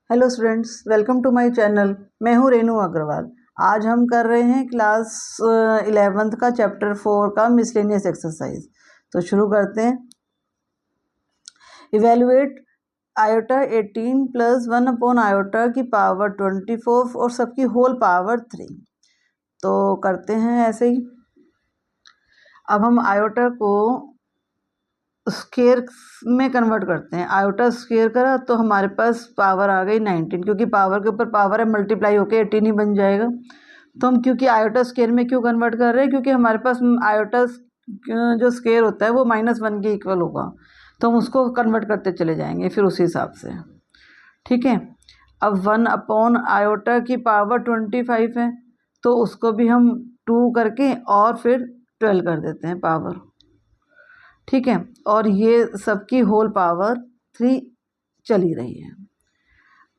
Hello students, welcome to my channel. मैं हूं रेनू अग्रवाल। आज हम कर रहे हैं क्लास 11th का चैप्टर 4 का मिसलेनियस एक्सरसाइज। तो शुरू करते हैं। Evaluate iota 18 plus 1 upon iota की पावर 24 और सबकी होल पावर 3। तो करते हैं ऐसे ही। अब हम आयोटा को स्क्वायर में कन्वर्ट करते हैं। आयोटा स्क्वायर करा तो हमारे पास पावर आ गई 19, क्योंकि पावर के ऊपर पावर है, मल्टीप्लाई होके 18 ही बन जाएगा। तो हम क्योंकि आयोटा स्क्वायर में क्यों कन्वर्ट कर रहे हैं, क्योंकि हमारे पास आयोटा जो स्क्वायर होता है वो -1 के इक्वल होगा, तो हम उसको कन्वर्ट करते चले जाएंगे फिर उसी हिसाब से। ठीक है। अब 1 अपॉन आयोटा की पावर 25 है, तो उसको भी हम 2 करके और फिर 12 कर देते हैं पावर। ठीक है। और ये सबकी होल पावर 3 चली रही है।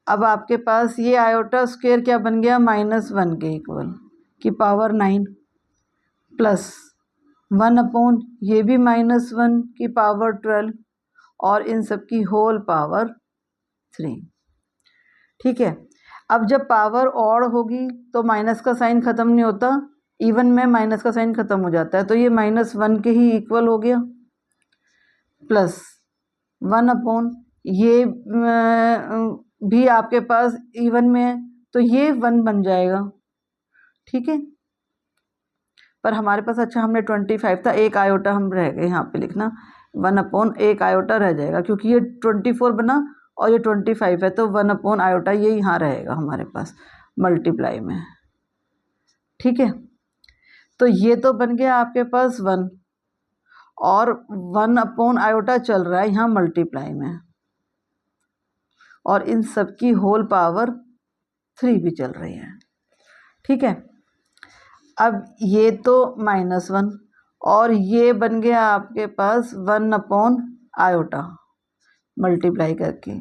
अब आपके पास ये आयोटा स्क्वायर क्या बन गया, -1 के इक्वल की पावर 9 प्लस 1 अपॉन ये भी -1 की पावर 12 और इन सब की होल पावर 3। ठीक है। अब जब पावर ऑड होगी तो माइनस का साइन खत्म नहीं होता, इवन में माइनस का साइन खत्म हो जाता है, तो ये -1 के ही इक्वल हो गया प्लस 1 अपॉन ये भी आपके पास इवन में है, तो ये 1 बन जाएगा। ठीक है। पर हमारे पास अच्छा हमने 25 था, एक आयोटा हम रह गए यहाँ पे लिखना, 1 अपॉन एक आयोटा रह जाएगा, क्योंकि ये 24 बना और ये 25 है, तो 1 अपॉन आयोटा ये यहाँ रहेगा हमारे पास मल्टीप्लाई में। ठीक है। तो ये तो बन गया आपके पास 1 और 1 अपॉन आयोटा चल रहा है यहाँ मल्टीप्लाई में, और इन सब की होल पावर 3 भी चल रही है। ठीक है। अब ये तो -1 और ये बन गया आपके पास 1 अपॉन आयोटा मल्टीप्लाई करके,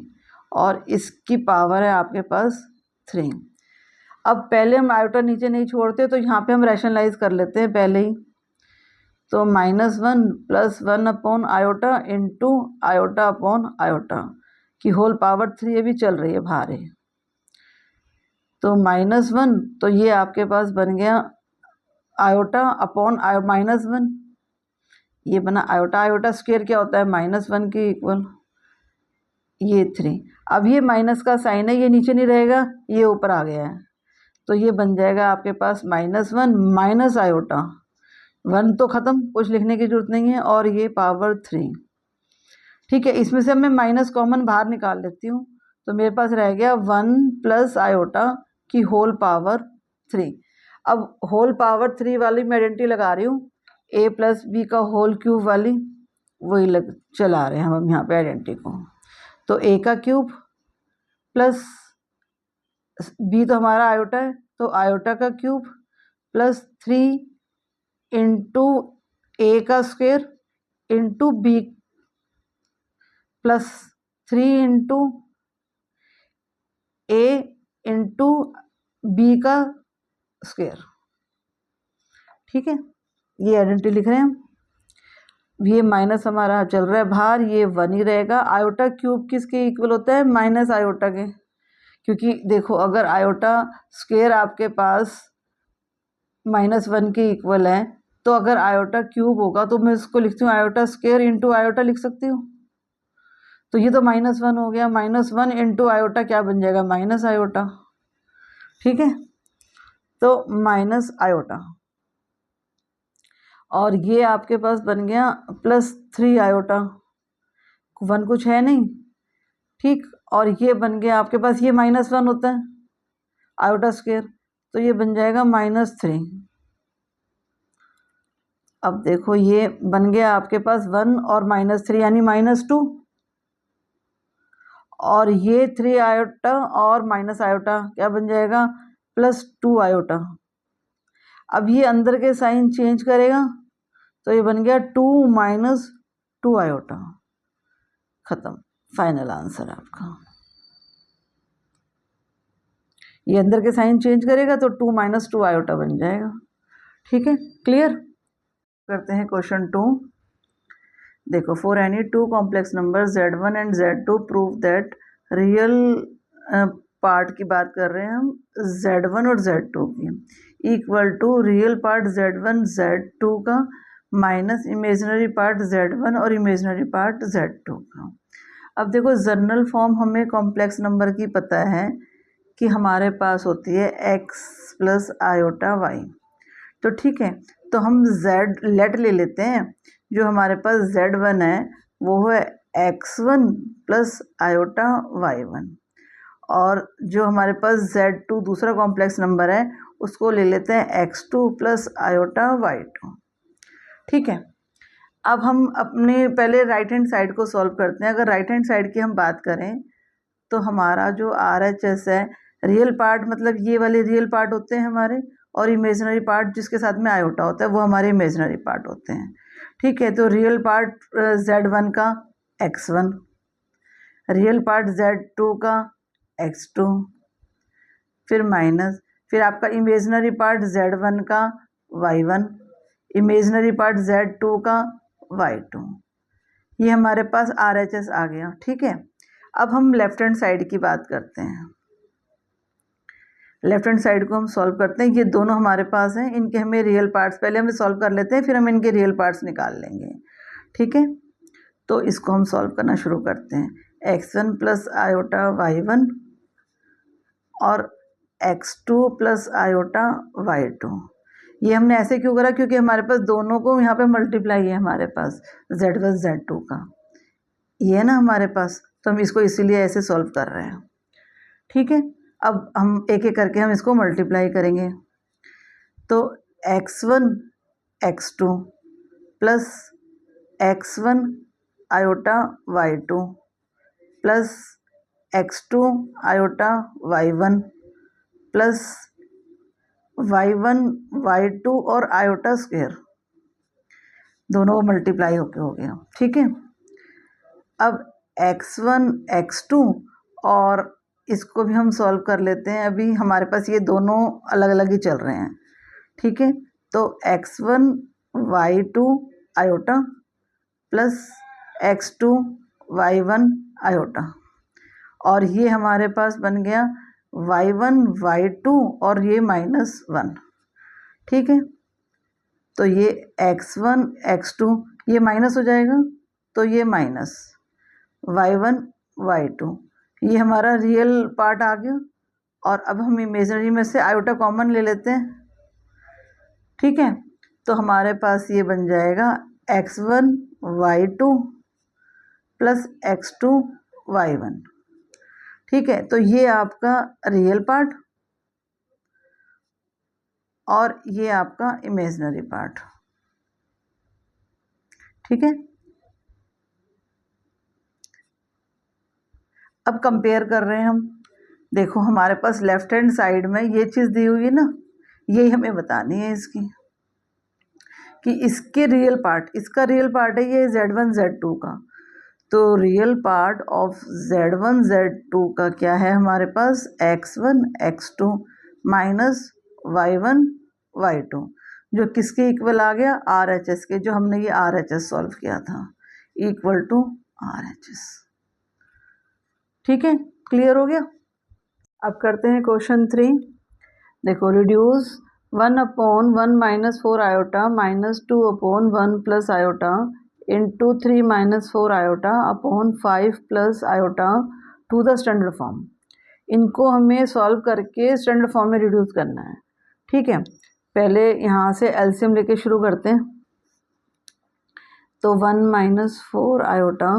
और इसकी पावर है आपके पास 3। अब पहले हम आयोटा नीचे नहीं छोड़ते, तो यहाँ पे हम रैशनलाइज कर लेते हैं पहले ही। तो -1 plus 1 upon iota into iota upon iota की होल पावर 3 भी चल रही है बाहर है, तो -1, तो ये आपके पास बन गया आयोटा अपॉन -1, ये बना आयोटा। आयोटा स्क्वायर क्या होता है, -1 के इक्वल, ये 3। अब ये माइनस का साइन है, ये नीचे नहीं रहेगा, ये ऊपर आ गया है, तो ये बन जाएगा आपके पास -1 माइनस आयोटा, 1 तो ख़त्म, कुछ लिखने की जरूरत नहीं है, और ये पावर 3। ठीक है। इसमें से मैं माइनस कॉमन बाहर निकाल लेती हूँ, तो मेरे पास रह गया 1 प्लस आयोटा की होल पावर 3। अब होल पावर 3 वाली मैं आइडेंटिटी लगा रही हूँ, a प्लस बी का होल क्यूब वाली, वही चला रहे हैं हम यहाँ पे आइडेंटिटी को। तो a का क्यूब प्लस b तो हमारा आयोटा है, तो आयोटा का क्यूब प्लस 3 इंटू a का square into b plus 3 into a into b का स्क्वायर। ठीक है। ये आइडेंटिटी लिख रहे हैं हम। ये माइनस हमारा चल रहा है बाहर, ये 1 ही रहेगा। आयोटा क्यूब किसके इक्वल होता है, माइनस आयोटा के, क्योंकि देखो अगर आयोटा स्क्वायर आपके पास -1 के इक्वल है, तो अगर आयोटा क्यूब होगा तो मैं इसको लिखती हूँ आयोटा स्क्वायर इंटू आयोटा लिख सकती हूँ। तो ये तो -1 हो गया, -1 इंटू आयोटा क्या बन जाएगा, माइनस आयोटा। ठीक है। तो माइनस आयोटा, और ये आपके पास बन गया +3 आयोटा, 1 कुछ है नहीं। ठीक। और ये बन गया आपके पास, ये -1 होता है आयोटा स्क्वायर, तो ये बन जाएगा -3। अब देखो ये बन गया आपके पास 1 और -3 यानी -2, और ये 3 आयोटा और माइनस आयोटा क्या बन जाएगा, +2 आयोटा। अब ये अंदर के साइन चेंज करेगा, तो ये बन गया 2 - 2 आयोटा। खत्म, फाइनल आंसर आपका। ये अंदर के साइन चेंज करेगा तो 2 - 2 आयोटा बन जाएगा। ठीक है, क्लियर। करते हैं क्वेश्चन 2। देखो, for any 2 complex number Z1 and Z2 prove that real part की बात कर रहे हैं हम Z1 और Z2 की, equal to real part Z1 Z2 का माइनस इमेजिनरी पार्ट Z1 और इमेजिनरी पार्ट Z2 का। अब देखो जनरल फॉर्म हमें कॉम्प्लेक्स नंबर की पता है कि हमारे पास होती है x प्लस आयोटा y। तो ठीक है, तो हम z लेट ले लेते हैं। जो हमारे पास z1 है वो है x1 प्लस आयोटा y1, और जो हमारे पास z2 दूसरा कॉम्प्लेक्स नंबर है उसको ले लेते हैं x2 प्लस आयोटा y2। ठीक है, अब हम अपने पहले राइट हैंड साइड को सॉल्व करते हैं। अगर राइट हैंड साइड की हम बात करें तो हमारा जो RHS है, रियल पार्ट मतलब ये वाले रियल पार्ट होते हैं हमारे, और इमेजिनरी पार्ट जिसके साथ में आयोटा होता है वो हमारे इमेजिनरी पार्ट होते हैं। ठीक है, तो रियल पार्ट Z1 का x1, रियल पार्ट Z2 का x2, फिर माइनस, फिर आपका इमेजिनरी पार्ट Z1 का y1, इमेजिनरी पार्ट Z2 का y2। ये हमारे पास RHS आ गया। ठीक है, अब हम लेफ्ट हैंड साइड की बात करते हैं। लेफ्ट हैंड साइड को हम सॉल्व करते हैं। ये दोनों हमारे पास हैं, इनके हमें रियल पार्ट्स पहले हमें सॉल्व कर लेते हैं, फिर हम इनके रियल पार्ट्स निकाल लेंगे। ठीक है, तो इसको हम सॉल्व करना शुरू करते हैं। x1 प्लस आयोटा y1 और x2 प्लस आयोटा y2। ये हमने ऐसे क्यों करा, क्योंकि हमारे पास दोनों को यहाँ पे मल्टीप्लाई है, हमारे पास z1 z2 का ये है ना हमारे पास, तो हम इसको इसीलिए ऐसे सॉल्व कर रहे हैं। ठीक है, अब हम एक एक करके हम इसको मल्टीप्लाई करेंगे। तो x1 x2 plus x1 iota y2 plus x2 iota y1 plus y1 y2 और आयोटा स्क्वायर, दोनों मल्टीप्लाई होके हो गया। ठीक है, अब x1 x2 और इसको भी हम सॉल्व कर लेते हैं। अभी हमारे पास ये दोनों अलग अलग ही चल रहे हैं। ठीक है, तो x1 y2 iota plus x2 y1 iota, और ये हमारे पास बन गया y1 y2 और ये -1। ठीक है, तो ये x1 x2 ये माइनस हो जाएगा, तो ये माइनस y1 y2, ये हमारा रियल पार्ट आ गया। और अब हम इमेजिनरी में से आयोटा कॉमन ले लेते हैं। ठीक है, तो हमारे पास ये बन जाएगा x1 y2 plus x2 y1। ठीक है, तो ये आपका रियल पार्ट और ये आपका इमेजिनरी पार्ट। ठीक है, अब कंपेयर कर रहे हैं हम। देखो हमारे पास लेफ्ट हैंड साइड में ये चीज़ दी हुई है ना, यही हमें बतानी है इसकी, कि इसके रियल पार्ट, इसका रियल पार्ट है ये Z1 Z2 का। तो real part of Z1 Z2 का क्या है हमारे पास, x1 x2 minus y1 y2, जो किसके इक्वल आ गया, RHS के, जो हमने ये RHS सॉल्व किया था, इक्वल टू RHS। ठीक है, क्लियर हो गया। अब करते हैं क्वेश्चन 3। देखो, reduce 1/1 minus 4 iota minus 2/1 plus iota into 3 minus 4 iota upon 5 plus iota to the standard form. इनको हमें सॉल्व करके स्टैंडर्ड फॉर्म में रिड्यूस करना है। ठीक है, पहले यहाँ से एलसीएम लेके शुरू करते हैं। तो 1 माइनस 4 आयोटा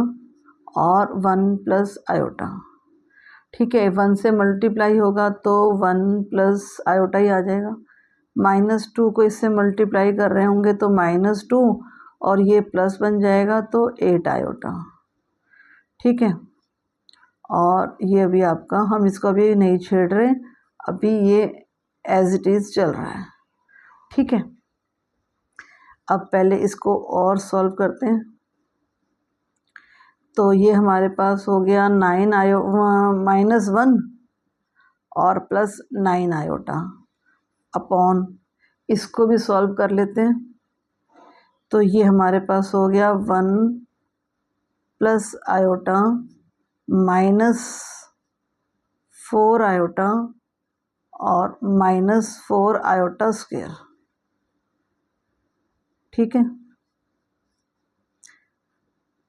और 1 प्लस आयोटा। ठीक है, 1 से मल्टीप्लाई होगा तो 1 प्लस आयोटा ही आ जाएगा। -2 को इससे मल्टीप्लाई कर रहे होंगे तो -2, और ये प्लस बन जाएगा तो 8 आयोटा। ठीक है, और ये अभी आपका, हम इसको अभी नहीं छेड़ रहे, अभी ये एज इट इज़ चल रहा है। ठीक है, अब पहले इसको और सॉल्व करते हैं। तो ये हमारे पास हो गया 9 -1 और प्लस 9 आयोटा अपॉन, इसको भी सॉल्व कर लेते हैं। तो ये हमारे पास हो गया 1 प्लस आयोटा माइनस 4 आयोटा और -4 आयोटा स्क्वायर। ठीक है,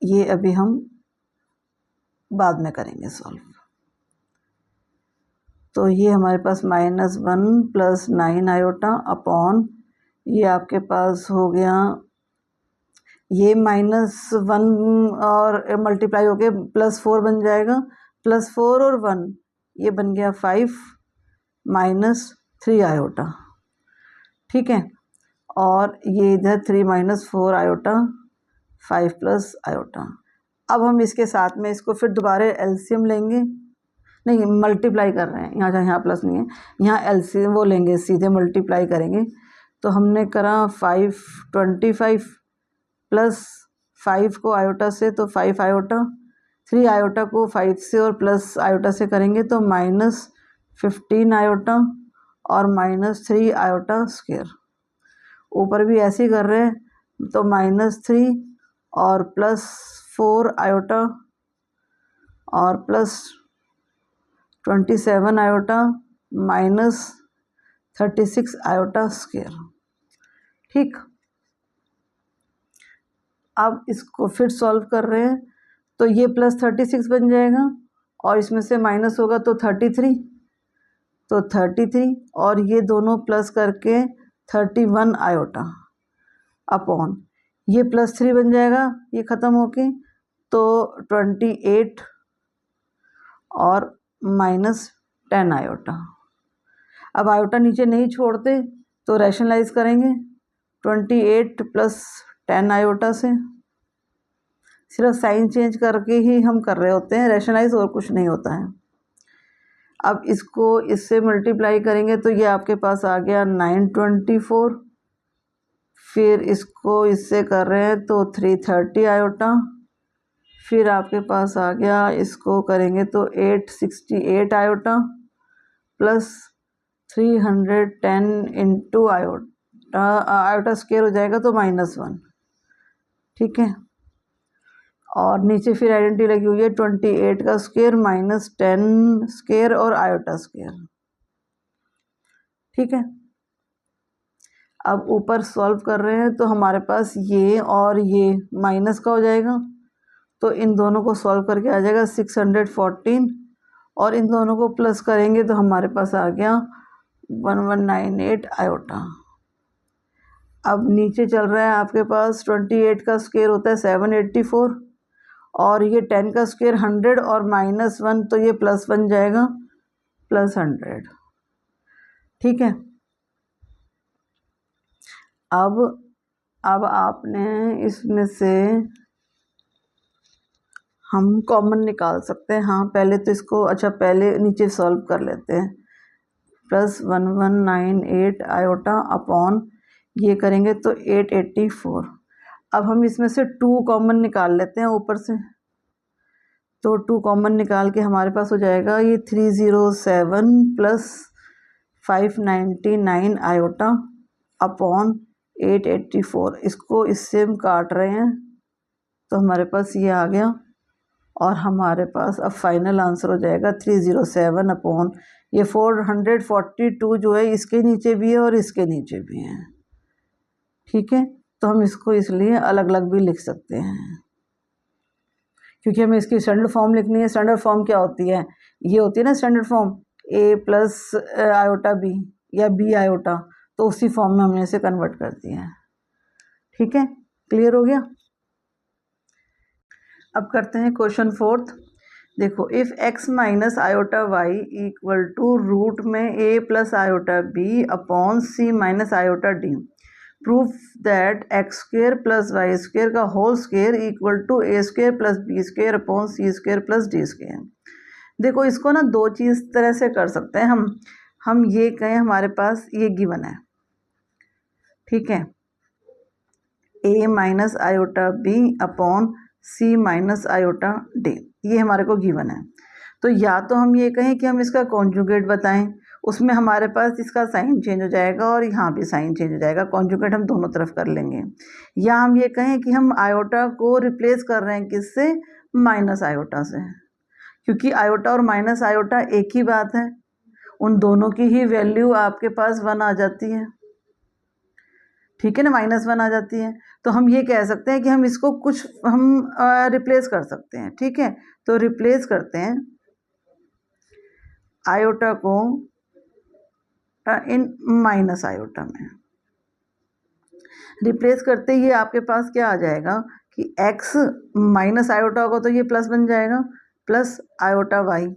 ये अभी हम बाद में करेंगे सॉल्व। तो ये हमारे पास -1 + 9 आयोटा अपॉन ये आपके पास हो गया, ये -1 और मल्टीप्लाई होके +4 बन जाएगा, +4 और 1 ये बन गया 5 -3 आयोटा। ठीक है, और ये इधर 3 - 4 आयोटा 5 + आयोटा। अब हम इसके साथ में इसको फिर दोबारा एलसीएम लेंगे, नहीं मल्टीप्लाई कर रहे हैं यहाँ प्लस नहीं है, यहाँ एलसीएम वो लेंगे, सीधे मल्टीप्लाई करेंगे। तो हमने करा 525 + 5 को आयोटा से तो 5 आयोटा, 3 आयोटा को 5 से और प्लस आयोटा से करेंगे तो -15 आयोटा और -3 आयोटा स्क्वायर। ऊपर भी ऐसे ही कर रहे हैं तो -3 और +4 आयोटा और +27 आयोटा -36 आयोटा स्क्वायर। ठीक, अब इसको फिर सॉल्व कर रहे हैं तो ये +36 बन जाएगा और इसमें से माइनस होगा तो 33, तो 33 और ये दोनों प्लस करके 31 आयोटा अपॉन ये +3 बन जाएगा, ये ख़त्म होके तो 28 और -10 आयोटा। अब आयोटा नीचे नहीं छोड़ते तो रैशनलाइज करेंगे 28 + 10 आयोटा से, सिर्फ साइन चेंज करके ही हम कर रहे होते हैं रैशनलाइज, और कुछ नहीं होता है। अब इसको इससे मल्टीप्लाई करेंगे तो ये आपके पास आ गया 924, फिर इसको इससे कर रहे हैं तो 330 आयोटा, फिर आपके पास आ गया इसको करेंगे तो 868 iota plus 310 into iota square हो जाएगा तो -1। ठीक है, और नीचे फिर आइडेंटिटी लगी हुई है 28 का स्क्वायर -10 स्क्वायर और आयोटा स्क्वायर। ठीक है, अब ऊपर सॉल्व कर रहे हैं तो हमारे पास ये और ये माइनस का हो जाएगा, तो इन दोनों को सॉल्व करके आ जाएगा 614 और इन दोनों को प्लस करेंगे तो हमारे पास आ गया 1198 आयोटा। अब नीचे चल रहा है आपके पास 28 का स्क्वायर होता है 784 और ये 10 का स्क्वायर 100 और -1 तो ये प्लस बन जाएगा +100। ठीक है, अब आपने इसमें से हम कॉमन निकाल सकते हैं। हाँ, पहले तो इसको अच्छा पहले नीचे सॉल्व कर लेते हैं, +1198 आयोटा अपॉन ये करेंगे तो 884। अब हम इसमें से 2 कॉमन निकाल लेते हैं ऊपर से, तो 2 कॉमन निकाल के हमारे पास हो जाएगा ये 307 + 599 आयोटा अपॉन 884। इसको इससे हम काट रहे हैं तो हमारे पास ये आ गया और हमारे पास अब फाइनल आंसर हो जाएगा 307 अपॉन ये 442 जो है इसके नीचे भी है और इसके नीचे भी है। ठीक है, तो हम इसको इसलिए अलग अलग भी लिख सकते हैं क्योंकि हमें इसकी स्टैंडर्ड फॉर्म लिखनी है। स्टैंडर्ड फॉर्म क्या होती है, ये होती है ना standard form a + iota b या b आयोटा, तो उसी फॉर्म में हमने इसे कन्वर्ट कर दिया है। ठीक है, क्लियर हो गया। अब करते हैं क्वेश्चन 4। देखो, if x - iota y equal to root में a + iota b upon c - iota d, prove that x² + y² का whole square equal to a² + b² upon c² + d²। देखो, इसको ना दो चीज़ तरह से कर सकते हैं हम ये कहें हमारे पास ये गिवन है। ठीक है, a - iota b upon c - iota d, ये हमारे को गिवन है। तो या तो हम ये कहें कि हम इसका कॉन्जुगेट बताएं, उसमें हमारे पास इसका साइन चेंज हो जाएगा और यहाँ भी साइन चेंज हो जाएगा, कॉन्जुगेट हम दोनों तरफ कर लेंगे। या हम ये कहें कि हम आयोटा को रिप्लेस कर रहे हैं किससे, माइनस आयोटा से, क्योंकि आयोटा और माइनस आयोटा एक ही बात है, उन दोनों की ही वैल्यू आपके पास 1 आ जाती है, ठीक है ना, -1 आ जाती है। तो हम ये कह सकते हैं कि हम इसको कुछ हम रिप्लेस कर सकते हैं, ठीक है। तो रिप्लेस करते हैं आयोटा को इन माइनस आयोटा में। रिप्लेस करते ही आपके पास क्या आ जाएगा कि x माइनस आयोटा होगा तो ये प्लस बन जाएगा, plus iota y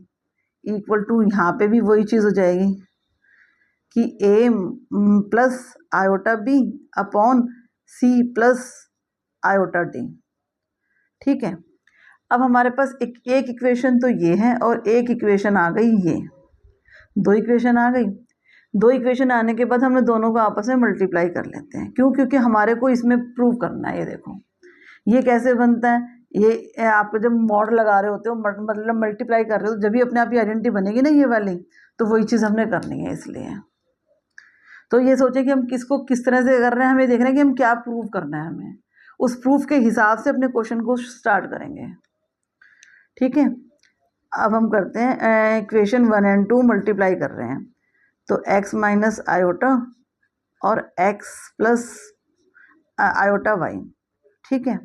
equal to, यहाँ पे भी वही चीज़ हो जाएगी कि a plus iota b upon c plus iota d, ठीक है। अब हमारे पास एक इक्वेशन तो ये है और एक इक्वेशन आ गई ये, दो इक्वेशन आ गई। दो इक्वेशन आने के बाद हमने दोनों को आपस में मल्टीप्लाई कर लेते हैं। क्यों? क्योंकि हमारे को इसमें प्रूव करना है। ये देखो ये कैसे बनता है, ये आप जब मॉड लगा रहे होते हो, मतलब मल्टीप्लाई कर रहे हो, जब भी अपने आप ही आइडेंटिटी बनेगी ना ये वाली, तो वही चीज़ हमने करनी है। इसलिए तो ये सोचें कि हम किसको किस तरह से कर रहे हैं, हमें देखना है कि हम क्या प्रूव करना है, हमें उस प्रूफ के हिसाब से अपने क्वेश्चन को स्टार्ट करेंगे, ठीक है। अब हम करते हैं इक्वेशन 1 और 2 मल्टीप्लाई कर रहे हैं, तो x माइनस आयोटा और x प्लस आयोटा y, ठीक है।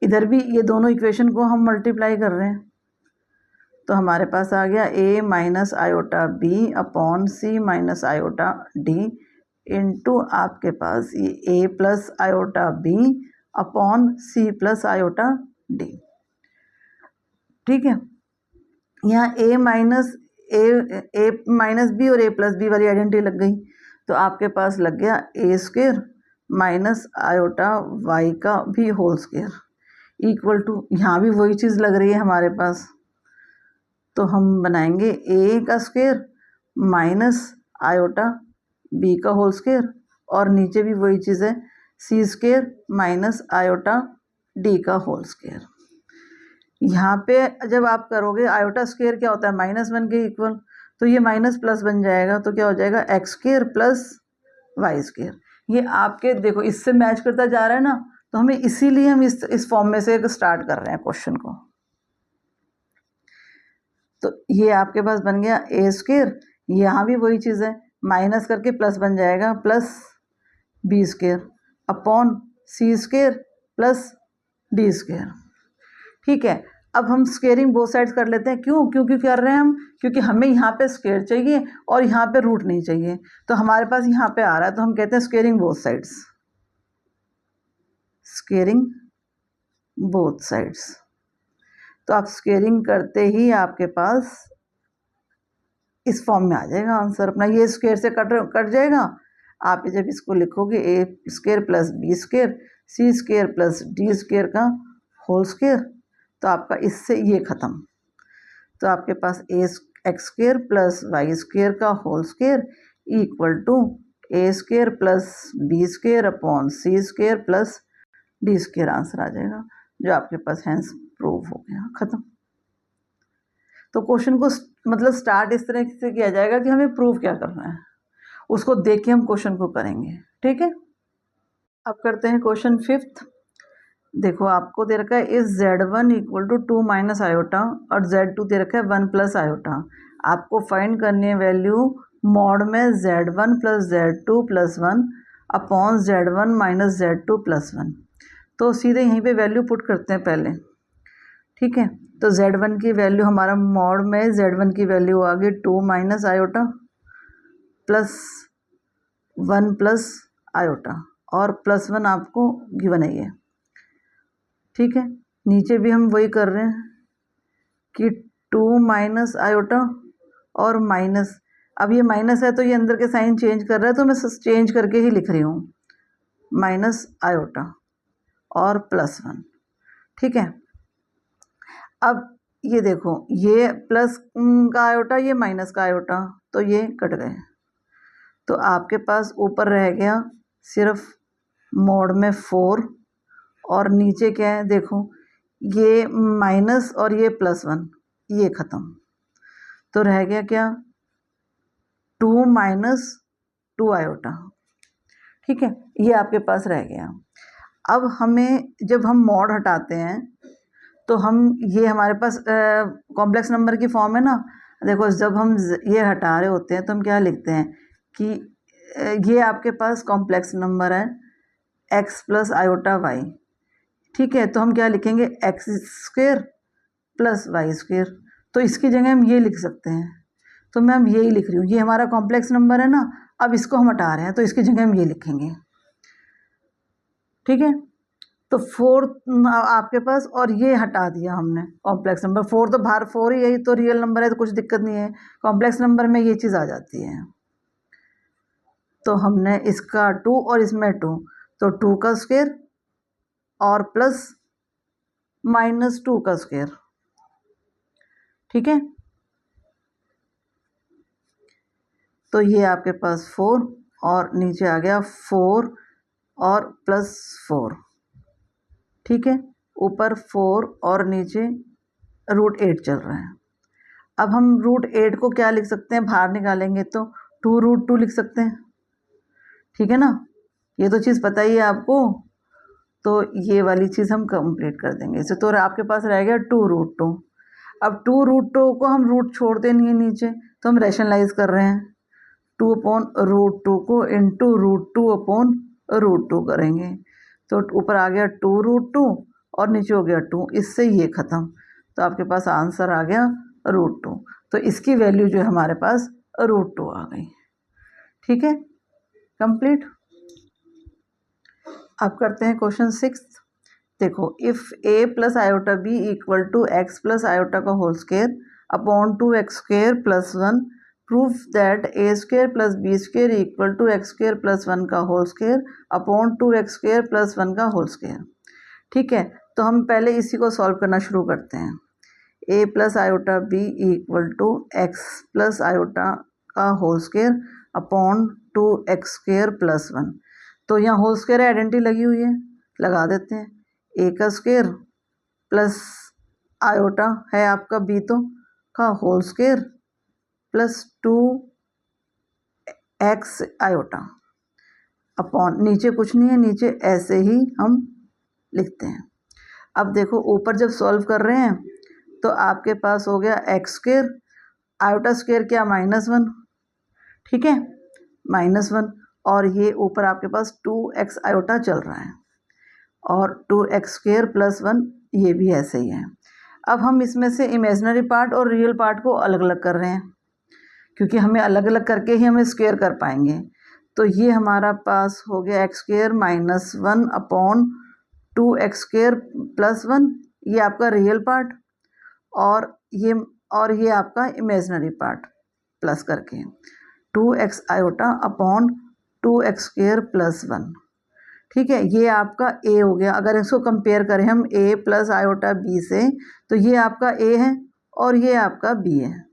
इधर भी ये दोनों इक्वेशन को हम मल्टीप्लाई कर रहे हैं, तो हमारे पास आ गया a minus iota b upon c minus iota d into आपके पास ये a plus iota b upon c plus iota d, ठीक है। यहाँ a माइनस बी और a प्लस बी वाली आइडेंटिटी लग गई, तो आपके पास लग गया a square minus iota y का भी होल स्क्वायर इक्वल टू, यहाँ भी वही चीज़ लग रही है हमारे पास, तो हम बनाएंगे a का स्क्वायर माइनस आयोटा b का होल स्क्वायर, और नीचे भी वही चीज़ है c square minus iota d का होल स्क्वायर। यहाँ पे जब आप करोगे आयोटा स्क्वायर क्या होता है -1 के इक्वल, तो ये माइनस प्लस बन जाएगा, तो क्या हो जाएगा x square plus y square. ये आपके देखो इससे मैच करता जा रहा है ना, तो हमें इसीलिए हम इस फॉर्म में से स्टार्ट कर रहे हैं क्वेश्चन को। तो ये आपके पास बन गया a स्क्वायर, यहाँ भी वही चीज़ है, माइनस करके प्लस बन जाएगा plus b square upon c square plus d square, ठीक है। अब हम स्क्वेयरिंग बोथ साइड्स कर लेते हैं। क्यों कर रहे हैं हम? क्योंकि हमें यहाँ पे स्क्वेयर चाहिए और यहाँ पे रूट नहीं चाहिए, तो हमारे पास यहाँ पे आ रहा है, तो हम कहते हैं squaring both sides, squaring both sides. तो आप स्क्वेयरिंग करते ही आपके पास इस फॉर्म में आ जाएगा आंसर अपना, ये स्क्वेयर से कट जाएगा। आप जब इसको लिखोगे a square plus B square c square plus d square का होल स्क्वेयर, तो आपका इससे ये ख़त्म, तो आपके पास x square plus Y square का whole square equal to a square plus B square upon c square plus d square answer आ जाएगा, जो आपके पास हैंस प्रूव हो गया, ख़त्म। तो क्वेश्चन को मतलब स्टार्ट इस तरह से किया जाएगा कि हमें प्रूव क्या करना है, उसको देख के हम क्वेश्चन को करेंगे, ठीक है। अब करते हैं क्वेश्चन 5th। देखो आपको दे रखा है इस z1 equal to 2 minus iota और z2 दे रखा है 1 प्लस आयोटा। आपको फाइंड करनी है वैल्यू मॉड में z1 plus z2 plus 1 upon z1 minus z2 plus 1। तो सीधे यहीं पे वैल्यू पुट करते हैं पहले, ठीक है। तो z1 की वैल्यू हमारा मॉड में z1 की वैल्यू आ गई 2 minus iota plus 1 plus iota, और प्लस 1 आपको गिवन है ये, ठीक है। नीचे भी हम वही कर रहे हैं कि 2 माइनस आयोटा और माइनस, अब ये माइनस है तो ये अंदर के साइन चेंज कर रहा है, तो मैं चेंज करके ही लिख रही हूँ, माइनस आयोटा और प्लस 1, ठीक है। अब ये देखो ये प्लस का आयोटा, ये माइनस का आयोटा, तो ये कट गए, तो आपके पास ऊपर रह गया सिर्फ मोड में 4 और नीचे क्या है देखो ये माइनस और ये प्लस 1, ये ख़त्म, तो रह गया क्या 2 माइनस 2 आयोटा, ठीक है। ये आपके पास रह गया। अब हमें जब हम मॉड हटाते हैं तो हम ये हमारे पास कॉम्प्लेक्स नंबर की फॉर्म है ना। देखो जब हम ये हटा रहे होते हैं तो हम क्या लिखते हैं कि ये आपके पास कॉम्प्लेक्स नंबर है x प्लस आयोटा वाई, ठीक है। तो हम क्या लिखेंगे x square plus Y square, तो इसकी जगह हम ये लिख सकते हैं। तो मैं हम यही लिख रही हूँ, ये हमारा कॉम्प्लेक्स नंबर है ना, अब इसको हम हटा रहे हैं तो इसकी जगह हम ये लिखेंगे, ठीक है। तो 4 आपके पास, और ये हटा दिया हमने कॉम्प्लेक्स नंबर 4, तो बाहर 4 ही, यही तो रियल नंबर है तो कुछ दिक्कत नहीं है। कॉम्प्लेक्स नंबर में ये चीज़ आ जाती है। तो हमने इसका 2 और इसमें 2, तो 2 का स्क्वायर और प्लस माइनस 2 का स्क्वायर, ठीक है। तो ये आपके पास 4 और नीचे आ गया 4 और प्लस 4, ठीक है। ऊपर 4 और नीचे √8 चल रहा है। अब हम √8 को क्या लिख सकते हैं, बाहर निकालेंगे तो 2√2 लिख सकते हैं, ठीक है ना। ये तो चीज़ पता ही है आपको, तो ये वाली चीज़ हम कंप्लीट कर देंगे इसे। तो आपके पास रह गया 2√2। अब 2√2 को हम रूट छोड़ते नहीं है नीचे, तो हम रैशनलाइज कर रहे हैं। 2/√2 को इंटू √2/√2 करेंगे, तो ऊपर आ गया 2√2 और नीचे हो गया 2, इससे ये ख़त्म। तो आपके पास आंसर आ गया √2। तो इसकी वैल्यू जो है हमारे पास √2 आ गई, ठीक है, कंप्लीट। अब करते हैं क्वेश्चन 6। देखो, if a plus iota b equal to x plus iota का whole square upon 2x square plus 1, prove that a square plus b square equal to x square plus 1 का whole square upon 2x square plus 1 का whole square, ठीक है। तो हम पहले इसी को सॉल्व करना शुरू करते हैं। a plus iota b equal to x plus iota का whole square upon 2x square plus 1। तो यहाँ होल स्क्वायर आइडेंटिटी लगी हुई है, लगा देते हैं। a का स्क्वायर प्लस आयोटा है आपका b तो का whole square plus 2x iota upon, नीचे कुछ नहीं है, नीचे ऐसे ही हम लिखते हैं। अब देखो ऊपर जब सॉल्व कर रहे हैं तो आपके पास हो गया x स्क्वायर, आयोटा स्क्वायर क्या -1, ठीक है, -1, और ये ऊपर आपके पास 2x आयोटा चल रहा है और 2x स्क्वायर प्लस 1 ये भी ऐसे ही है। अब हम इसमें से इमेजिनरी पार्ट और रियल पार्ट को अलग अलग कर रहे हैं, क्योंकि हमें अलग अलग करके ही हमें स्क्वायर कर पाएंगे। तो ये हमारा पास हो गया x square -1 upon 2x square plus 1, ये आपका रियल पार्ट, और ये आपका इमेजिनरी पार्ट प्लस करके 2x iota upon 2x square plus 1, ठीक है। ये आपका a हो गया। अगर इसको कंपेयर करें हम a प्लस आयोटा b से, तो ये आपका a है और ये आपका b है।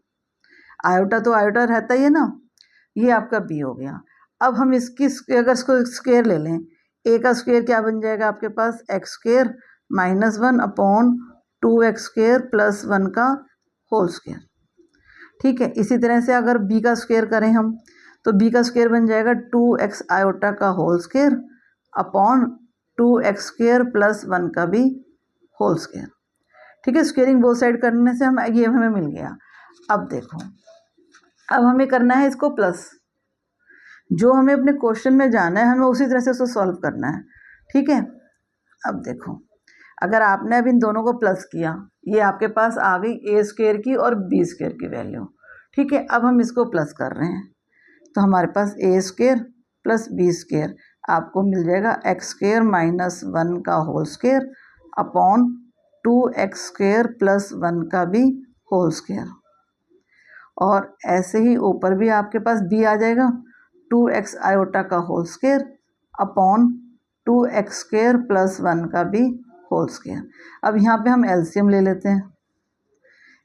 आयोटा तो आयोटा रहता ही है ना, ये आपका b हो गया। अब हम इसकी अगर इसको स्क्वायर ले लें, a का स्क्वायर क्या बन जाएगा आपके पास, x square -1 upon 2x square plus 1 का होल स्क्वायर, ठीक है। इसी तरह से अगर b का स्क्वायर करें हम, तो b का स्क्वायर बन जाएगा 2x आयोटा का whole square upon 2x square plus 1 का भी होल स्क्वायर, ठीक है। स्क्वेयरिंग बोथ साइड करने से ये हमें मिल गया। अब देखो, अब हमें करना है इसको प्लस, जो हमें अपने क्वेश्चन में जाना है हमें उसी तरह से उसको सॉल्व करना है, ठीक है। अब देखो, अगर आपने अब इन दोनों को प्लस किया, ये आपके पास आ गई a स्क्वायर की और b स्क्वायर की वैल्यू, ठीक है। अब हम इसको प्लस कर रहे हैं, तो हमारे पास a square plus b square आपको मिल जाएगा x स्क्वायर -1 का whole square upon 2x square plus 1 का भी होल स्क्वायर, और ऐसे ही ऊपर भी आपके पास b आ जाएगा 2x आयोटा का whole square upon 2x square plus 1 का भी होल स्क्वायर। अब यहाँ पे हम एलसीएम ले लेते हैं,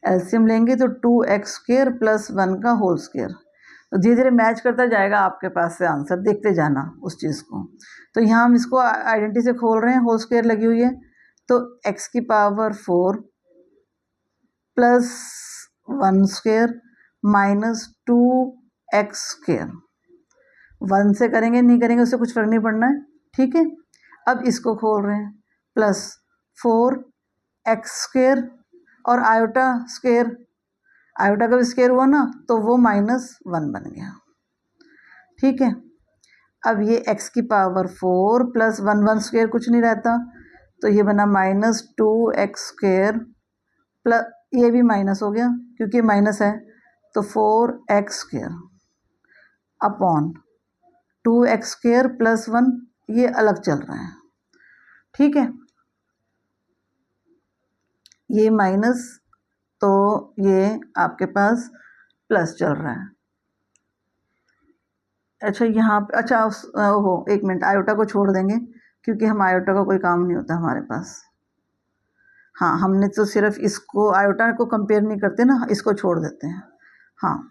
एलसीएम लेंगे तो 2x स्क्वायर प्लस 1 का होल स्क्वायर, तो धीरे धीरे मैच करता जाएगा आपके पास से आंसर, देखते जाना उस चीज़ को। तो यहाँ हम इसको आइडेंटिटी से खोल रहे हैं, होल स्क्वायर लगी हुई है, तो x की power 4 plus 1 square minus 2x square, 1 से करेंगे नहीं करेंगे उससे कुछ फर्क नहीं पड़ना है, ठीक है। अब इसको खोल रहे हैं, प्लस 4 एक्स स्क्वायर और आयोटा स्क्वायर, आयोटा का भी स्क्वायर हुआ ना तो वो -1 बन गया। ठीक है, अब ये x की पावर 4 प्लस 1 स्क्वायर कुछ नहीं रहता, तो ये बना -2x स्क्वायर प्लस, ये भी माइनस हो गया क्योंकि माइनस है, तो 4x square upon 2x square plus 1, ये अलग चल रहा है। ठीक है, ये माइनस, तो ये आपके पास प्लस चल रहा है। अच्छा यहाँ पे, अच्छा ओहो एक मिनट, आयोटा को छोड़ देंगे क्योंकि हम आयोटा का कोई काम नहीं होता हमारे पास। हाँ, हमने तो सिर्फ इसको आयोटा को कंपेयर नहीं करते ना, इसको छोड़ देते हैं। हाँ,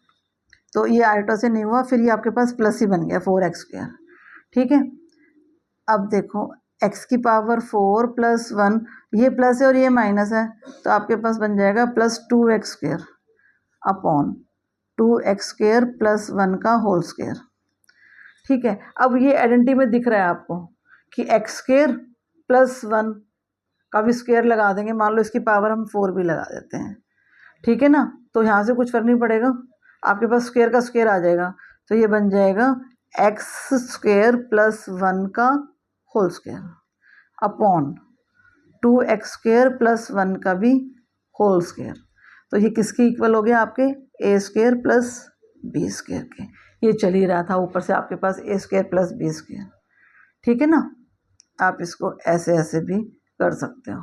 तो ये आयोटा से नहीं हुआ, फिर ये आपके पास प्लस ही बन गया 4x स्क्वायर। ठीक है, अब देखो x की पावर 4 प्लस 1, ये प्लस है और ये माइनस है, तो आपके पास बन जाएगा +2x square upon 2x square plus 1 का होल स्क्वायर। ठीक है, अब ये आइडेंटिटी में दिख रहा है आपको कि x स्क्वायर प्लस 1 का भी स्क्वायर लगा देंगे, मान लो इसकी पावर हम 4 भी लगा देते हैं। ठीक है ना, तो यहाँ से कुछ फर्क नहीं पड़ेगा, आपके पास स्क्वायर का स्क्वायर आ जाएगा, तो ये बन जाएगा x स्क्वायर प्लस 1 का whole square upon 2x square plus 1 का भी होल स्क्वायर। तो ये किसके इक्वल हो गया, आपके a square plus b square के। ये चल ही रहा था ऊपर से आपके पास a square plus b square. ठीक है ना, आप इसको ऐसे ऐसे भी कर सकते हो,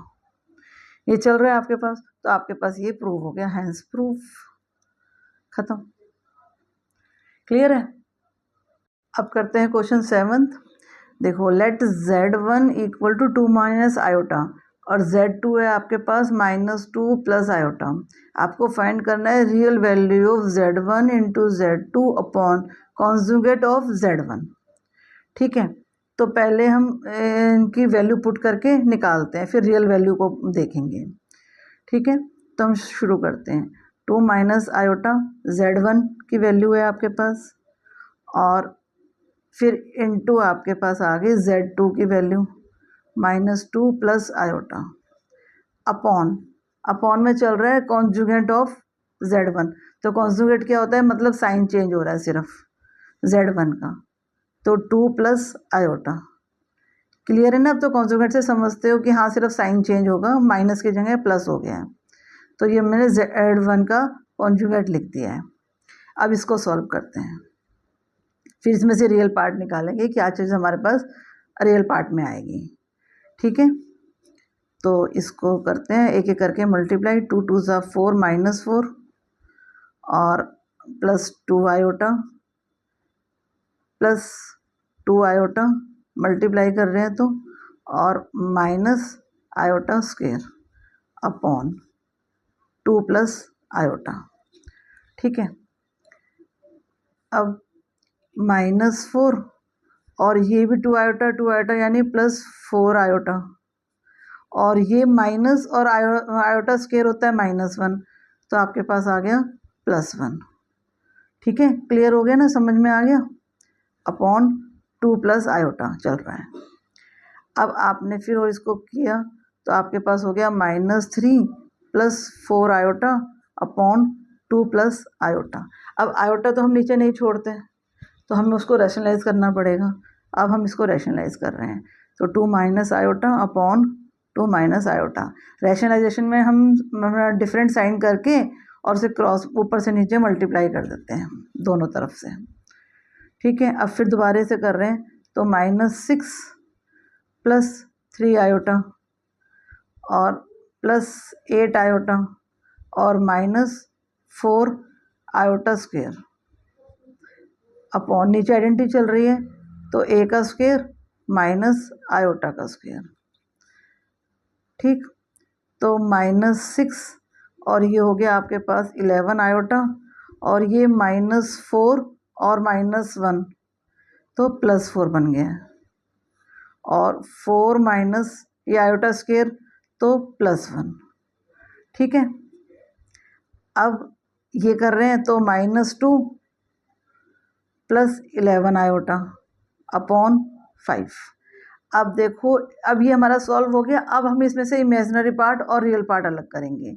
ये चल रहा है आपके पास, तो आपके पास ये प्रूव हो गया, हैंस प्रूफ खत्म। क्लियर है। अब करते हैं क्वेश्चन 7th। देखो, let z1 equal to 2 minus iota और z2 है आपके पास -2 प्लस आयोटा। आपको फाइंड करना है real value of z1 into z2 upon conjugate of z1। ठीक है, तो पहले हम इनकी वैल्यू पुट करके निकालते हैं, फिर रियल वैल्यू को देखेंगे। ठीक है, तो हम शुरू करते हैं। 2 माइनस आयोटा z1 की वैल्यू है आपके पास, और फिर इनटू आपके पास आ गई z2 की वैल्यू -2 प्लस आयोटा अपॉन में चल रहा है कॉन्जुगेट ऑफ z1। तो कॉन्जुगेट क्या होता है, मतलब साइन चेंज हो रहा है सिर्फ z1 का, तो 2 प्लस आयोटा। क्लियर है ना, अब तो कॉन्जुगेट से समझते हो कि हाँ सिर्फ साइन चेंज होगा, माइनस की जगह प्लस हो गया है, तो ये मैंने z1 का कॉन्जुगेट लिख दिया है। अब इसको सॉल्व करते हैं, फिर इसमें से रियल पार्ट निकालेंगे, क्या चीज़ हमारे पास रियल पार्ट में आएगी। ठीक है, तो इसको करते हैं एक एक करके मल्टीप्लाई। 2 2 ज़ा 4 -4 और plus 2 iota plus 2 iota multiply कर रहे हैं तो, और minus iota square upon 2 plus iota. ठीक है, अब -4 और ये भी 2 आयोटा यानी +4 आयोटा, और ये माइनस और आयोटा स्क्वायर होता है -1, तो आपके पास आ गया +1। ठीक है, क्लियर हो गया ना, समझ में आ गया, अपॉन 2 प्लस आयोटा चल रहा है। अब आपने फिर और इसको किया तो आपके पास हो गया -3 plus 4 iota upon 2 plus iota. अब आयोटा तो हम नीचे नहीं छोड़ते, तो हमें उसको रैशनलाइज करना पड़ेगा। अब हम इसको रैशनलाइज कर रहे हैं, तो 2 minus iota upon 2 minus iota. Rationalisation में हम डिफरेंट साइन करके और उसे क्रॉस ऊपर से नीचे मल्टीप्लाई कर देते हैं दोनों तरफ से। ठीक है, अब फिर दोबारा से कर रहे हैं, तो -6 प्लस 3 आयोटा और +8 आयोटा और -4 आयोटा स्क्वायर अपॉन, नीचे आइडेंटिटी चल रही है तो a का स्क्वायर माइनस आयोटा का स्क्वायर। ठीक, तो -6 और ये हो गया आपके पास 11 आयोटा, और ये -4 और -1 तो +4 बन गया, और 4 माइनस ये आयोटा स्क्वायर तो +1। ठीक है, अब ये कर रहे हैं तो -2 प्लस 11 आयोटा अपॉन 5। अब देखो, अब ये हमारा सॉल्व हो गया। अब हम इसमें से इमेजिनरी पार्ट और रियल पार्ट अलग करेंगे।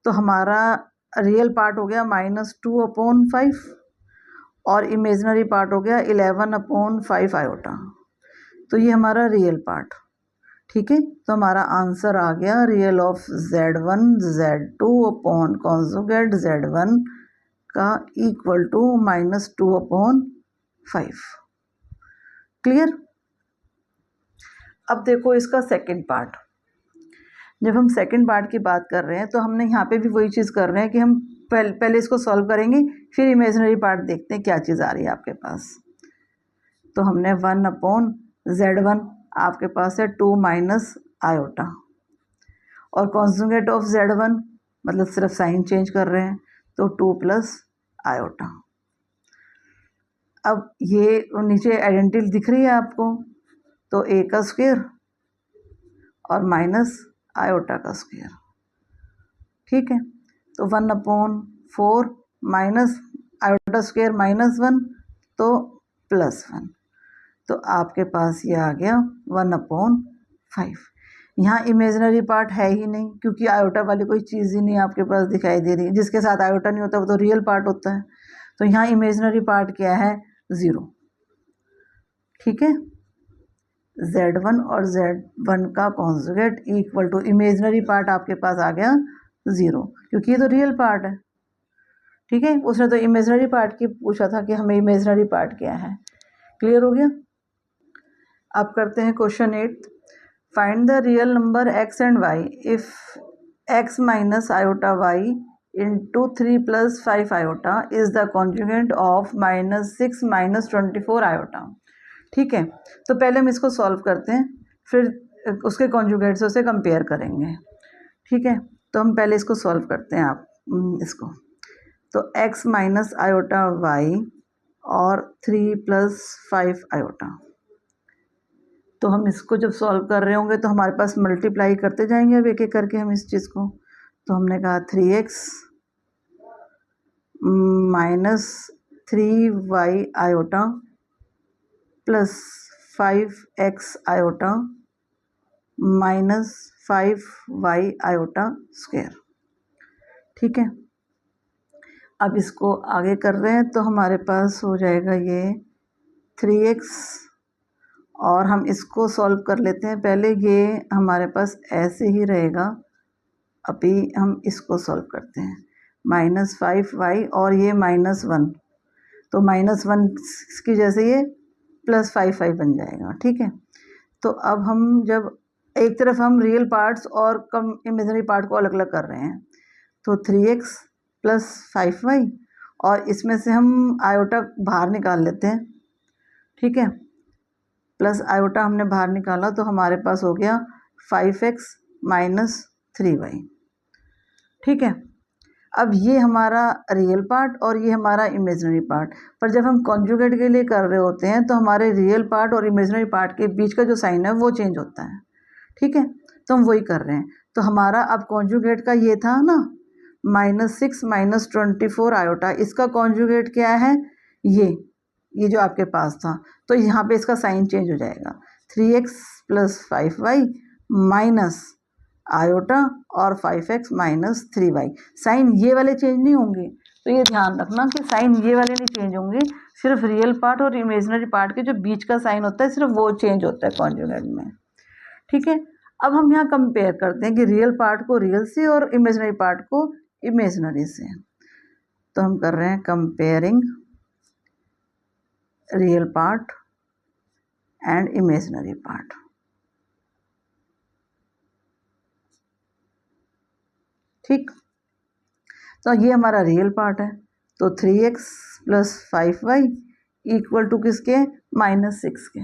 तो हमारा रियल पार्ट हो गया -2/5 और इमेजिनरी पार्ट हो गया 11/5 आयोटा। तो ये हमारा रियल पार्ट, ठीक है। तो हमारा आंसर आ गया real of Z1 Z2 upon conjugate Z1 का इक्वल टू -2/5। क्लियर। अब देखो इसका सेकंड पार्ट। जब हम सेकंड पार्ट की बात कर रहे हैं तो हमने यहाँ पे भी वही चीज़ कर रहे हैं कि हम पहले इसको सॉल्व करेंगे, फिर इमेजिनरी पार्ट देखते हैं क्या चीज़ आ रही है आपके पास। तो हमने 1/Z1 आपके पास है 2 माइनस आयोटा, और कॉन्जुगेट ऑफ Z1 मतलब सिर्फ साइन चेंज कर रहे हैं, तो 2 प्लस आयोटा। अब ये नीचे आइडेंटिटी दिख रही है आपको, तो a का स्क्वायर और माइनस आयोटा का स्क्वायर, ठीक है। तो 1/4 माइनस आयोटा स्क्वायर -1 तो +1, तो आपके पास ये आ गया 1/5। यहाँ इमेजिनरी पार्ट है ही नहीं क्योंकि आयोटा वाली कोई चीज़ ही नहीं आपके पास दिखाई दे रही है। जिसके साथ आयोटा नहीं होता वो तो रियल पार्ट होता है। तो यहाँ इमेजिनरी पार्ट क्या है? 0, ठीक है। Z1 और Z1 का conjugate equal to imaginary part आपके पास आ गया 0, क्योंकि ये तो रियल पार्ट है, ठीक है। उसने तो इमेजिनरी पार्ट की पूछा था कि हमें इमेजिनरी पार्ट क्या है। क्लियर हो गया। अब करते हैं question 8। Find the real number x and y if x minus iota y into 3 + 5 iota is the conjugate of -6 - 24 iota. ठीक है, तो पहले हम इसको सॉल्व करते हैं, फिर उसके कॉन्जुगेट से उसे कंपेयर करेंगे, ठीक है। तो हम पहले इसको सॉल्व करते हैं। आप इसको, तो x माइनस आयोटा y और 3 + 5 आयोटा। तो हम इसको जब सॉल्व कर रहे होंगे तो हमारे पास मल्टीप्लाई करते जाएंगे अब एक एक करके हम इस चीज़ को। तो हमने कहा 3x minus 3y iota plus 5x iota minus 5y iota square, ठीक है। अब इसको आगे कर रहे हैं तो हमारे पास हो जाएगा ये 3x, और हम इसको सॉल्व कर लेते हैं पहले। ये हमारे पास ऐसे ही रहेगा। अभी हम इसको सॉल्व करते हैं, -5y और ये -1, तो -1 की जैसे ये +5y बन जाएगा, ठीक है। तो अब हम जब एक तरफ हम रियल पार्ट्स और कम इमेजिनरी पार्ट को अलग अलग कर रहे हैं, तो 3x + 5y, और इसमें से हम आयोटा बाहर निकाल लेते हैं, ठीक है। प्लस आयोटा हमने बाहर निकाला तो हमारे पास हो गया 5x - 3y, ठीक है। अब ये हमारा रियल पार्ट और ये हमारा इमेजिनरी पार्ट, पर जब हम कॉन्जुगेट के लिए कर रहे होते हैं तो हमारे रियल पार्ट और इमेजिनरी पार्ट के बीच का जो साइन है वो चेंज होता है, ठीक है। तो हम वही कर रहे हैं। तो हमारा अब कॉन्जुगेट का ये था ना -6 - 24 आयोटा, इसका कॉन्जुगेट क्या है? ये जो आपके पास था। तो यहाँ पे इसका साइन चेंज हो जाएगा, 3x + 5y माइनस आयोटा और 5x - 3y। साइन ये वाले चेंज नहीं होंगे, तो ये ध्यान रखना कि साइन ये वाले नहीं चेंज होंगे, सिर्फ रियल पार्ट और इमेजिनरी पार्ट के जो बीच का साइन होता है सिर्फ वो चेंज होता है कॉन्जुगेट में, ठीक है। अब हम यहाँ कंपेयर करते हैं कि रियल पार्ट को रियल से और इमेजिनरी पार्ट को इमेजिनरी से। तो हम कर रहे हैं comparing real part and imaginary part, ठीक। तो ये हमारा रियल पार्ट है, तो 3x + 5y इक्वल टू किसके? -6 के।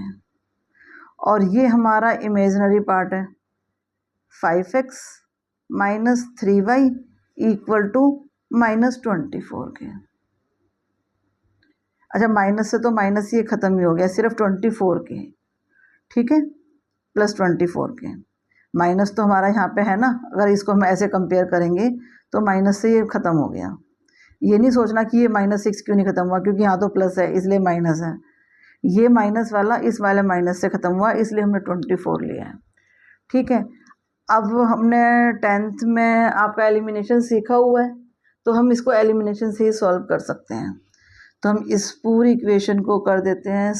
और ये हमारा इमेजिनरी पार्ट है, 5x - 3y इक्वल टू -24 के। अच्छा, माइनस से तो माइनस ये ख़त्म ही हो गया, सिर्फ 24 के, ठीक है, +24 के। माइनस तो हमारा यहाँ पे है ना, अगर इसको हम ऐसे कंपेयर करेंगे तो माइनस से ये ख़त्म हो गया। ये नहीं सोचना कि ये -6 क्यों नहीं ख़त्म हुआ, क्योंकि यहाँ तो प्लस है इसलिए माइनस है, ये माइनस वाला इस वाले माइनस से ख़त्म हुआ, इसलिए हमने 24 लिया है। ठीक है, अब हमने 10th में आपका एलिमिनेशन सीखा हुआ है, तो हम इसको एलिमिनेशन से ही सॉल्व कर सकते हैं। तो हम इस पूरी इक्वेशन को कर देते हैं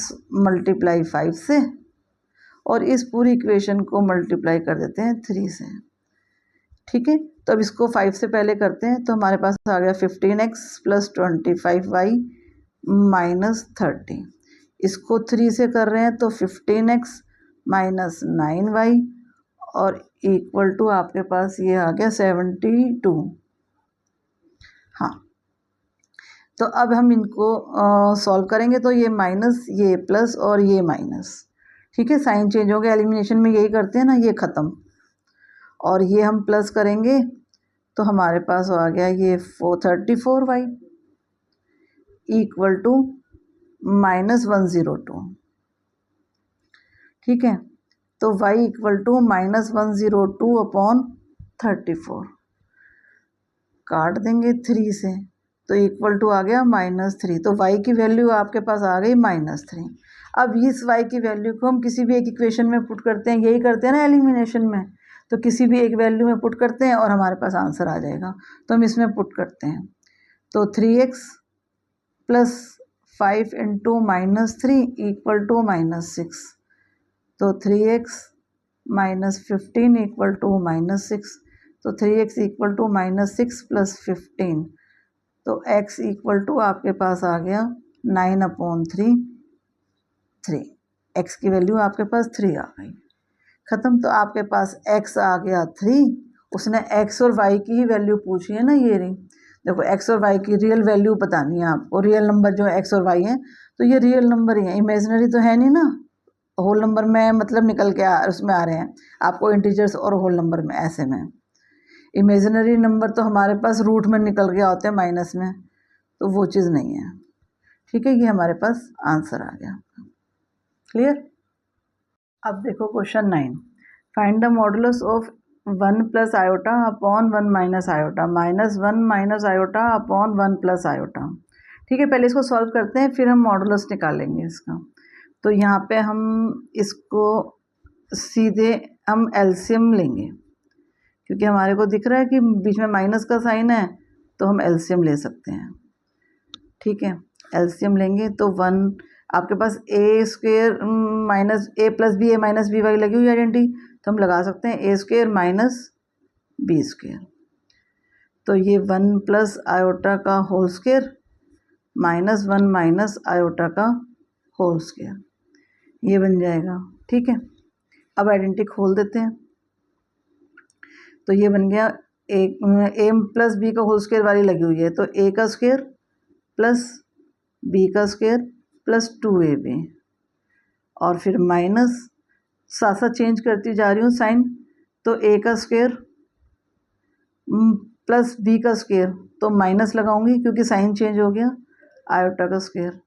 मल्टीप्लाई 5 से, और इस पूरी इक्वेशन को मल्टीप्लाई कर देते हैं 3 से। ठीक है, तो अब इसको 5 से पहले करते हैं, तो हमारे पास आ गया 15x + 25y - 30। इसको 3 से कर रहे हैं तो 15x - 9y और इक्वल टू आपके पास ये आ गया 72। हाँ, तो अब हम इनको सॉल्व करेंगे, तो ये माइनस, ये प्लस और ये माइनस। ठीक है, साइन चेंज हो गया, एलिमिनेशन में यही करते हैं ना, ये ख़त्म, और ये हम प्लस करेंगे तो हमारे पास आ गया ये 34y इक्वल टू -102। ठीक है, तो y इक्वल टू -102/34 काट देंगे 3 से, तो इक्वल टू आ गया -3। तो y की वैल्यू आपके पास आ गई -3। अब इस y की वैल्यू को हम किसी भी एक इक्वेशन में पुट करते हैं, यही करते हैं ना एलिमिनेशन में, तो किसी भी एक वैल्यू में पुट करते हैं और हमारे पास आंसर आ जाएगा। तो हम इसमें पुट करते हैं, तो 3x + 5 × -3 इक्वल टू -6। तो 3x - 15 इक्वल टू -6। तो 3x इक्वल टू -6 + 15, तो x इक्वल टू आपके पास आ गया 9/3। x की वैल्यू आपके पास 3 आ गई, ख़त्म। तो आपके पास x आ गया 3, उसने x और y की ही वैल्यू पूछी है ना, ये रही देखो, x और y की रियल वैल्यू बतानी है आपको। रियल नंबर जो x और y हैं, तो ये रियल नंबर ही है, इमेजिनरी तो है नहीं ना। होल नंबर में मतलब निकल के उसमें आ रहे हैं आपको, इंटीजर्स और होल नंबर में, ऐसे में इमेजिनरी नंबर तो हमारे पास रूट में निकल के आते हैं माइनस में, तो वो चीज़ नहीं है। ठीक है, ये हमारे पास आंसर आ गया। क्लियर। अब देखो question 9, find the modulus of 1 + iota upon 1 - iota -1 - iota upon 1 + iota. ठीक है, पहले इसको सॉल्व करते हैं, फिर हम मॉडुलस निकालेंगे इसका। तो यहाँ पे हम इसको सीधे हम एलसीएम लेंगे, क्योंकि हमारे को दिख रहा है कि बीच में माइनस का साइन है, तो हम एलसीएम ले सकते हैं। ठीक है, एलसीएम लेंगे तो 1 आपके पास a² - a + b a - by लगी हुई आइडेंटिटी, तो हम लगा सकते हैं a² - b²। तो ये 1 + आयोटा का होल स्क्वायर -1 - आयोटा का होल स्क्वायर, ये बन जाएगा। ठीक है, अब आइडेंटिटी खोल देते हैं, तो ये बन गया a + b का होल स्क्वायर वाली लगी हुई है, तो a का स्क्वायर + b का स्क्वायर + 2ab, और फिर माइनस, साथ साथ चेंज करती जा रही हूँ साइन, तो a का स्क्वायर + b का स्क्वायर, तो माइनस लगाऊंगी क्योंकि साइन चेंज हो गया, आयोटा का स्क्वायर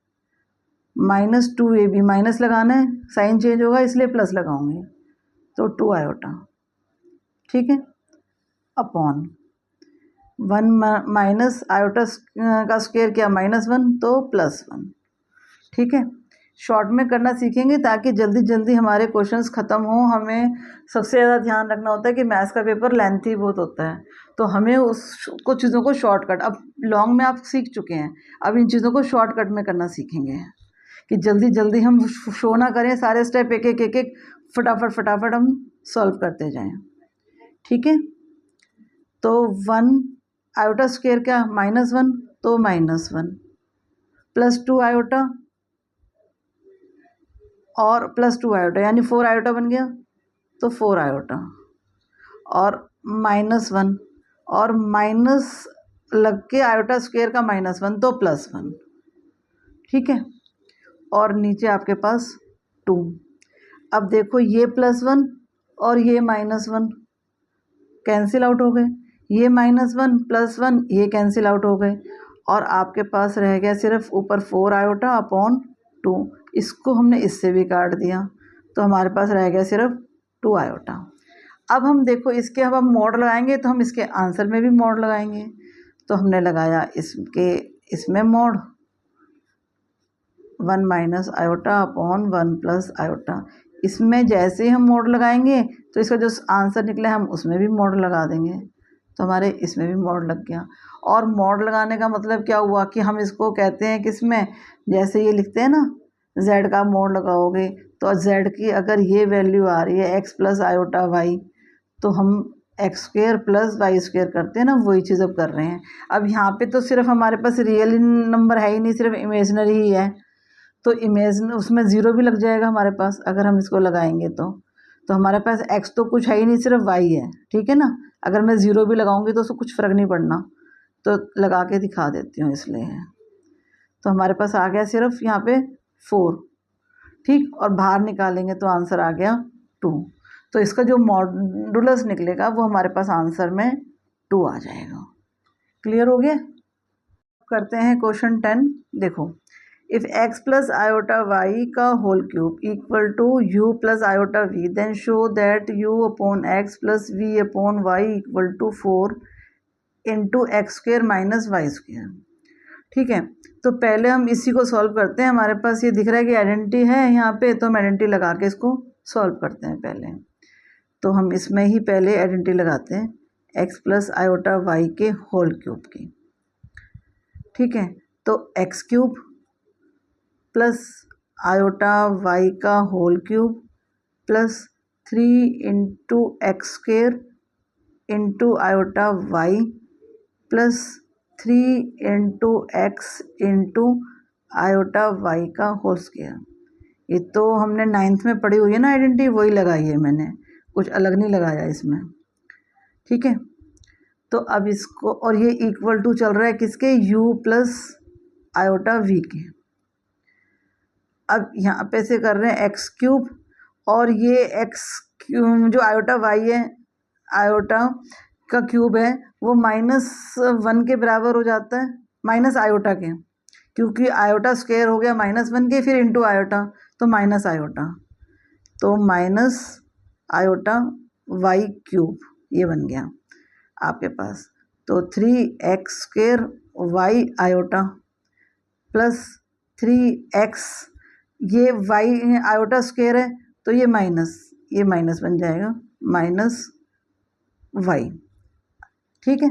-2ab, माइनस लगाना है, साइन चेंज होगा इसलिए प्लस लगाऊंगी, तो 2 आयोटा। ठीक है, अपॉन 1 - आयोटा का स्क्वायर क्या -1, तो +1। ठीक है, शॉर्ट में करना सीखेंगे ताकि जल्दी जल्दी हमारे क्वेश्चंस ख़त्म हों। हमें सबसे ज़्यादा ध्यान रखना होता है कि मैथ्स का पेपर लेंथी बहुत होता है, तो हमें उस कुछ चीज़ों को शॉर्टकट, अब लॉन्ग में आप सीख चुके हैं, अब इन चीज़ों को शॉर्टकट में करना सीखेंगे कि जल्दी जल्दी हम शो ना करें, सारे स्टेप एक एक फटाफट हम सॉल्व करते जाएं। ठीक है, तो 1 आयोटा स्क्वायर क्या -1, तो -1 + 2 आयोटा और +2 आयोटा, यानी 4 आयोटा बन गया, तो 4 आयोटा, और -1 और माइनस लग के आयोटा स्क्वायर का -1, तो +1। ठीक है, और नीचे आपके पास 2। अब देखो ये +1 और ये -1 कैंसिल आउट हो गए, ये -1 +1 ये कैंसिल आउट हो गए, और आपके पास रह गया सिर्फ ऊपर 4 आयोटा अपॉन 2, इसको हमने इससे भी काट दिया, तो हमारे पास रह गया सिर्फ 2 आयोटा। अब हम देखो इसके, अब हम मोड लगाएंगे तो हम इसके आंसर में भी मोड लगाएंगे, तो हमने लगाया इसके इसमें mode, 1 minus iota upon 1 plus iota. इसमें जैसे ही हम मोड लगाएंगे तो इसका जो आंसर निकला हम उसमें भी मोड लगा देंगे, तो हमारे इसमें भी मोड लग गया। और मोड लगाने का मतलब क्या हुआ कि हम इसको कहते हैं किसमें, जैसे ये लिखते हैं ना z का मोड लगाओगे तो z की अगर ये वैल्यू आ रही है x प्लस आयोटा वाई, तो हम x square plus Y square करते हैं ना, वही चीज़ अब कर रहे हैं। अब यहाँ पे तो सिर्फ हमारे पास रियल नंबर है ही नहीं, सिर्फ इमेजनरी ही है, तो इमेजन उसमें ज़ीरो भी लग जाएगा हमारे पास अगर हम इसको लगाएंगे तो हमारे पास x तो कुछ है ही नहीं, सिर्फ y है, ठीक है ना। अगर मैं ज़ीरो भी लगाऊंगी तो उसको कुछ फ़र्क नहीं पड़ना, तो लगा के दिखा देती हूँ इसलिए। तो हमारे पास आ गया सिर्फ यहाँ पे 4, ठीक, और बाहर निकालेंगे तो आंसर आ गया 2। तो इसका जो मॉडुलस निकलेगा वो हमारे पास आंसर में 2 आ जाएगा। क्लियर हो गया। करते हैं क्वेश्चन 10। देखो, if x plus iota y का whole cube equal to u plus iota v, then show that u upon x plus v upon y equal to 4 into x square minus y square. ठीक है, तो पहले हम इसी को solve करते हैं। हमारे पास ये दिख रहा है कि आइडेंटिटी है यहाँ पे, तो हम आइडेंटिटी लगा के इसको सॉल्व करते हैं पहले। तो हम इसमें ही पहले आइडेंटिटी लगाते हैं x प्लस आयोटा वाई के होल क्यूब की। ठीक है, तो x cube plus iota Y का whole cube plus 3 into x square into iota Y plus 3 into X into iota Y का होल स्क्वायर। ये तो हमने 9th में पढ़ी हुई है ना आइडेंटिटी, वही लगाई है मैंने, कुछ अलग नहीं लगाया इसमें। ठीक है, तो अब इसको, और ये इक्वल टू चल रहा है किसके, u प्लस आयोटा v के। अब यहाँ पे से कर रहे हैं एक्स क्यूब, और ये एक्स क्यूब जो आयोटा वाई है, आयोटा का क्यूब है, वो -1 के बराबर हो जाता है, माइनस आयोटा के, क्योंकि आयोटा स्क्वायर हो गया -1 के, फिर इंटू आयोटा तो माइनस आयोटा, तो माइनस आयोटा वाई क्यूब ये बन गया आपके पास। तो 3x square Y iota plus 3x, ये वाई आयोटा स्क्वायर है तो ये माइनस बन जाएगा, माइनस वाई। ठीक है,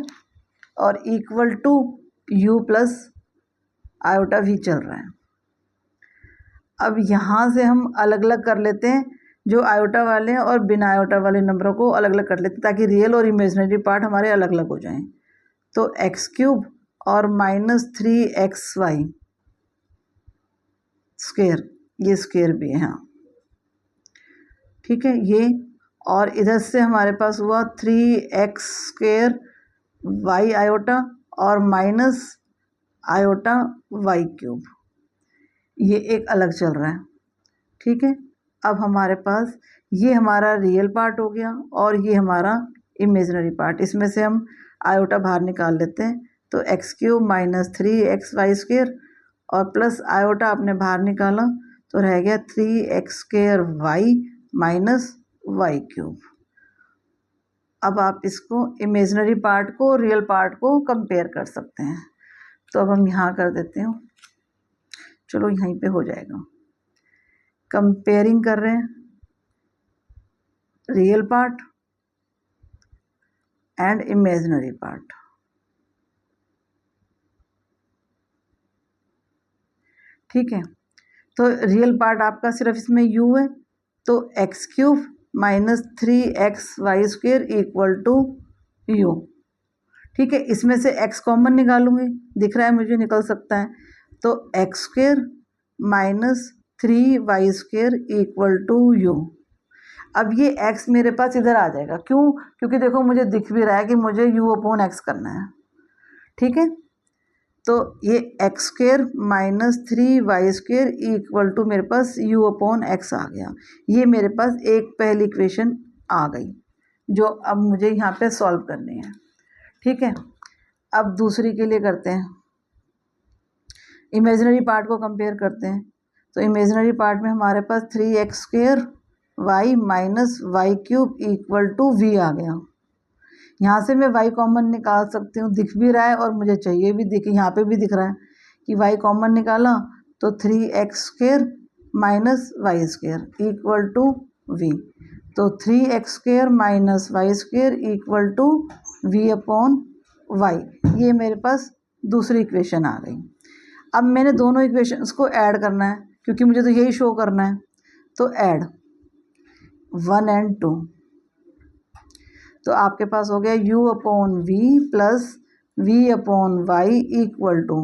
और equal to u plus iota v चल रहा है। अब यहाँ से हम अलग अलग कर लेते हैं, जो आयोटा वाले हैं और बिना आयोटा वाले नंबरों को अलग अलग कर लेते हैं, ताकि रियल और इमेजिनरी पार्ट हमारे अलग अलग हो जाएं। तो एक्स क्यूब और -3xy स्क्वायर, ये स्क्वायर भी है हाँ, ठीक है ये, और इधर से हमारे पास हुआ 3x स्क्वायर वाई आयोटा और माइनस आयोटा वाई क्यूब, ये एक अलग चल रहा है। ठीक है, अब हमारे पास ये हमारा रियल पार्ट हो गया और ये हमारा इमेजिनरी पार्ट। इसमें से हम आयोटा बाहर निकाल लेते हैं, तो एक्स क्यूब -3xy स्क्वायर और प्लस आयोटा आपने बाहर निकाला तो रह गया 3x square y minus y cube. अब आप इसको इमेजिनरी पार्ट को रियल पार्ट को कंपेयर कर सकते हैं, तो अब हम यहाँ कर देते हैं, चलो यहीं पे हो जाएगा। कंपेयरिंग कर रहे हैं real part and imaginary part. ठीक है, तो रियल पार्ट आपका सिर्फ इसमें u है, तो x cube -3xy square equal to u। ठीक है, इसमें से x कॉमन निकालूंगी, दिख रहा है मुझे निकल सकता है, तो x square -3y square equal to u। अब ये x मेरे पास इधर आ जाएगा, क्यों, क्योंकि देखो मुझे दिख भी रहा है कि मुझे u अपॉन x करना है। ठीक है, तो ये x square -3y square equal to मेरे पास u अपॉन x आ गया। ये मेरे पास एक पहली इक्वेशन आ गई जो अब मुझे यहाँ पे सॉल्व करनी है। ठीक है, अब दूसरी के लिए करते हैं, इमेजिनरी पार्ट को कंपेयर करते हैं। तो इमेजिनरी पार्ट में हमारे पास 3x square y minus y cube equal to v आ गया। यहाँ से मैं y कॉमन निकाल सकती हूँ, दिख भी रहा है और मुझे चाहिए भी, दिख यहाँ पे भी दिख रहा है कि y कॉमन निकाला तो 3x² minus y square equal to v। तो 3x² minus y square equal to v upon y. ये मेरे पास दूसरी इक्वेशन आ गई। अब मैंने दोनों इक्वेशंस को ऐड करना है क्योंकि मुझे तो यही शो करना है। तो ऐड 1 and 2, तो आपके पास हो गया u upon v plus v upon y equal to,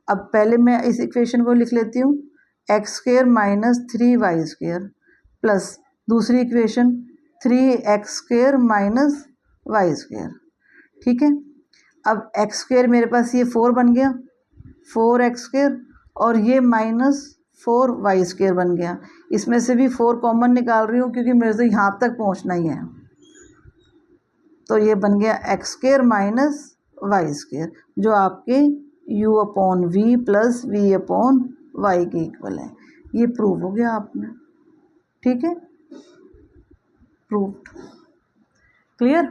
अब पहले मैं इस इक्वेशन को लिख लेती हूँ x² माइनस 3y² प्लस दूसरी इक्वेशन 3x² माइनस y²। ठीक है, अब x² मेरे पास ये 4 बन गया, 4x² और ये माइनस 4y² बन गया। इसमें से भी 4 कॉमन निकाल रही हूँ क्योंकि मेरे से यहाँ तक पहुँचना ही है। तो ये बन गया x² माइनस y² जो आपके u upon v plus v upon y के इक्वल है। ये प्रूव हो गया आपने। ठीक है, प्रूव्ड। क्लियर।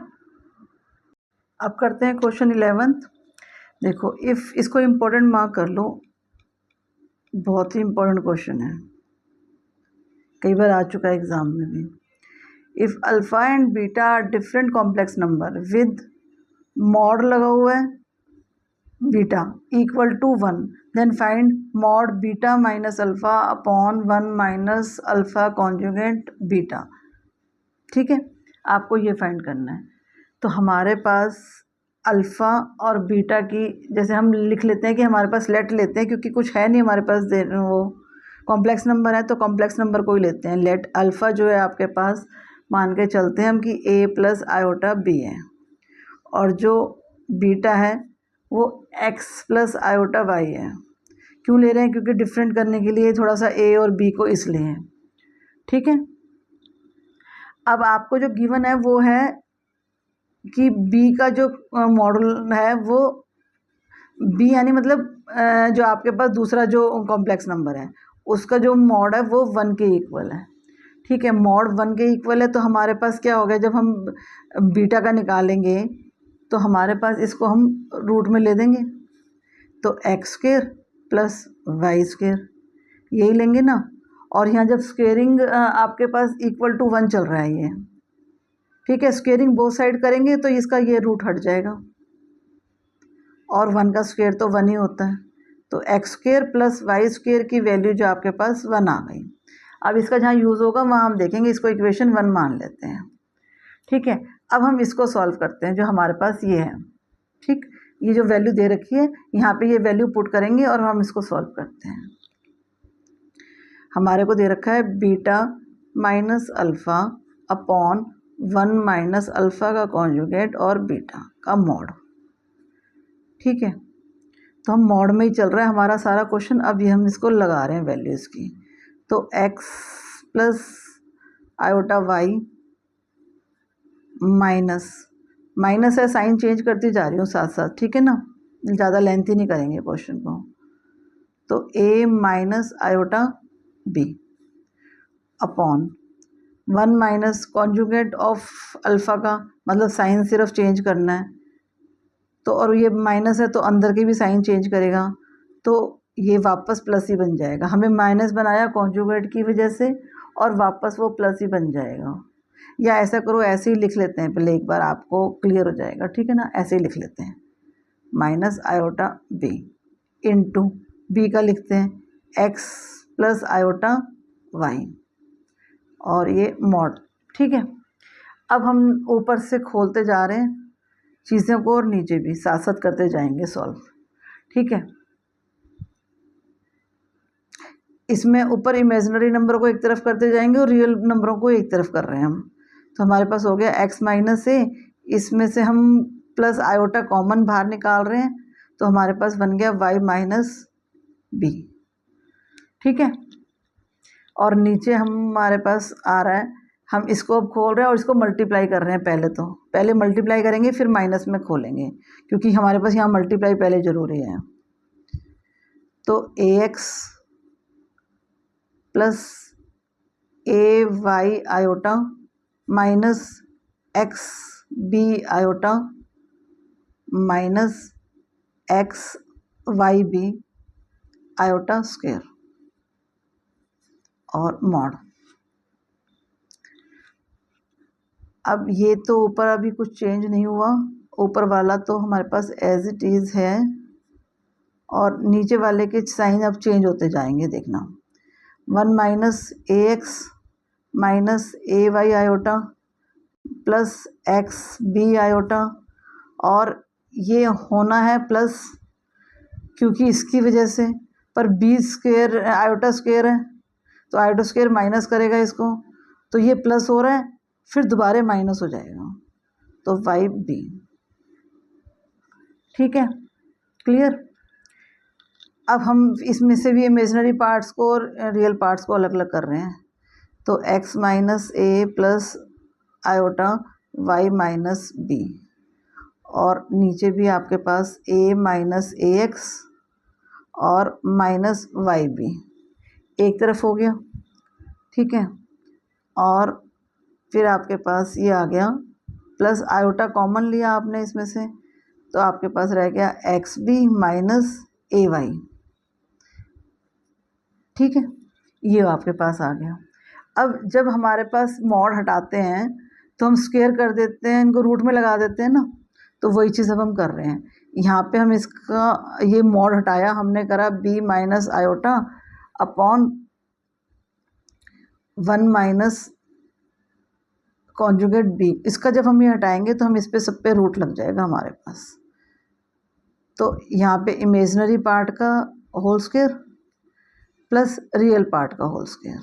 अब करते हैं क्वेश्चन 11। देखो, इफ़ इसको इम्पोर्टेंट मार्क कर लो, बहुत ही इम्पोर्टेंट क्वेश्चन है, कई बार आ चुका है एग्जाम में भी। If alpha and beta are different complex number with mod लगा हुआ है beta equal to 1, then find mod beta minus alpha upon 1 minus alpha conjugate beta. ठीक है, आपको ये फाइंड करना है। तो हमारे पास अल्फ़ा और बीटा की, जैसे हम लिख लेते हैं कि हमारे पास लेट लेते हैं क्योंकि कुछ है नहीं हमारे पास, वो कॉम्प्लेक्स नंबर है तो कॉम्प्लेक्स नंबर को ही लेते हैं। लेट अल्फ़ा जो है आपके पास मान के चलते हैं हम कि a प्लस आयोटा b है, और जो बीटा है वो x प्लस आयोटा y है। क्यों ले रहे हैं? क्योंकि डिफरेंट करने के लिए थोड़ा सा a और b को इसलिए है। ठीक है, अब आपको जो गिवन है वो है कि b का जो मॉडल है वो b यानी मतलब जो आपके पास दूसरा जो कॉम्प्लेक्स नंबर है उसका जो मॉड है वो 1 के इक्वल है। ठीक है, मॉड 1 के इक्वल है तो हमारे पास क्या हो गया, जब हम बीटा का निकालेंगे तो हमारे पास इसको हम रूट में ले देंगे, तो x² प्लस y² यही लेंगे ना। और यहाँ जब स्क्वेयरिंग आपके पास इक्वल टू 1 चल रहा है ये, ठीक है, स्क्वेयरिंग बोथ साइड करेंगे तो इसका ये रूट हट जाएगा और 1 का स्क्वेयर तो 1 ही होता है। तो x² प्लस y² की वैल्यू जो आपके पास 1 आ गई। अब इसका जहाँ यूज़ होगा वहाँ हम देखेंगे, इसको इक्वेशन 1 मान लेते हैं। ठीक है, अब हम इसको सॉल्व करते हैं जो हमारे पास ये है। ठीक, ये जो वैल्यू दे रखी है यहाँ पे ये वैल्यू पुट करेंगे और हम इसको सॉल्व करते हैं। हमारे को दे रखा है beta minus alpha upon 1 minus alpha का कॉन्जुगेट और बीटा का मॉड। ठीक है, तो हम मॉड में ही चल रहा है हमारा सारा क्वेश्चन। अब ये हम इसको लगा रहे हैं वैल्यूज़ की। तो x plus iota y minus minus है, साइन चेंज करती जा रही हूँ साथ साथ। ठीक है ना, ज़्यादा लेंथी नहीं करेंगे क्वेश्चन को। तो a minus iota b upon 1 minus conjugate of alpha का, मतलब साइन सिर्फ चेंज करना है। तो और ये माइनस है तो अंदर के भी साइन चेंज करेगा तो ये वापस प्लस ही बन जाएगा। हमें माइनस बनाया कॉन्जुगेट की वजह से और वापस वो प्लस ही बन जाएगा। या ऐसा करो, ऐसे ही लिख लेते हैं पहले, एक बार आपको क्लियर हो जाएगा। ठीक है ना, ऐसे ही लिख लेते हैं, minus iota b into b का लिखते हैं x प्लस आयोटा y और ये मॉड। ठीक है, अब हम ऊपर से खोलते जा रहे हैं चीज़ों को और नीचे भी साथ साथ करते जाएंगे सॉल्व। ठीक है, इसमें ऊपर इमेजिनरी नंबर को एक तरफ करते जाएंगे और रियल नंबरों को एक तरफ कर रहे हैं हम। तो हमारे पास हो गया x माइनस a, इसमें से हम प्लस आयोटा कॉमन बाहर निकाल रहे हैं तो हमारे पास बन गया y माइनस b। ठीक है, और नीचे हमारे पास आ रहा है, हम इसको अब खोल रहे हैं और इसको मल्टीप्लाई कर रहे हैं। पहले मल्टीप्लाई करेंगे फिर माइनस में खोलेंगे क्योंकि हमारे पास यहाँ मल्टीप्लाई पहले ज़रूरी है। तो ax plus ay iota minus x B iota minus x y b iota square. और मॉड। अब ये तो ऊपर अभी कुछ चेंज नहीं हुआ, ऊपर वाला तो हमारे पास एज इट इज़ है, और नीचे वाले के साइन अब चेंज होते जाएंगे, देखना। 1 minus A X minus A Y iota plus X B iota, और ये होना है प्लस क्योंकि इसकी वजह से, पर बी स्क्वेयर आयोटा स्क्वेयर है तो आयोटा स्क्वेयर माइनस करेगा इसको, तो ये प्लस हो रहा है फिर दोबारा माइनस हो जाएगा, तो वाई बी। ठीक है, क्लियर। अब हम इसमें से भी इमेजिनरी पार्ट्स को और रियल पार्ट्स को अलग अलग कर रहे हैं, तो x minus A plus iota y minus B, और नीचे भी आपके पास a माइनस ए एक्स और माइनस वाई बी एक तरफ हो गया। ठीक है, और फिर आपके पास ये आ गया प्लस आयोटा कॉमन लिया आपने इसमें से, तो आपके पास रह गया x B minus A Y. ठीक है, ये आपके पास आ गया। अब जब हमारे पास मॉड हटाते हैं तो हम स्क्वायर कर देते हैं, इनको रूट में लगा देते हैं ना, तो वही चीज़ अब हम कर रहे हैं। यहाँ पे हम इसका ये मॉड हटाया, हमने करा b minus iota upon 1 minus conjugate b। इसका जब हम ये हटाएंगे तो हम इस पे सब पे रूट लग जाएगा हमारे पास, तो यहाँ पे इमेजिनरी पार्ट का whole square plus real part का होल स्क्वायर,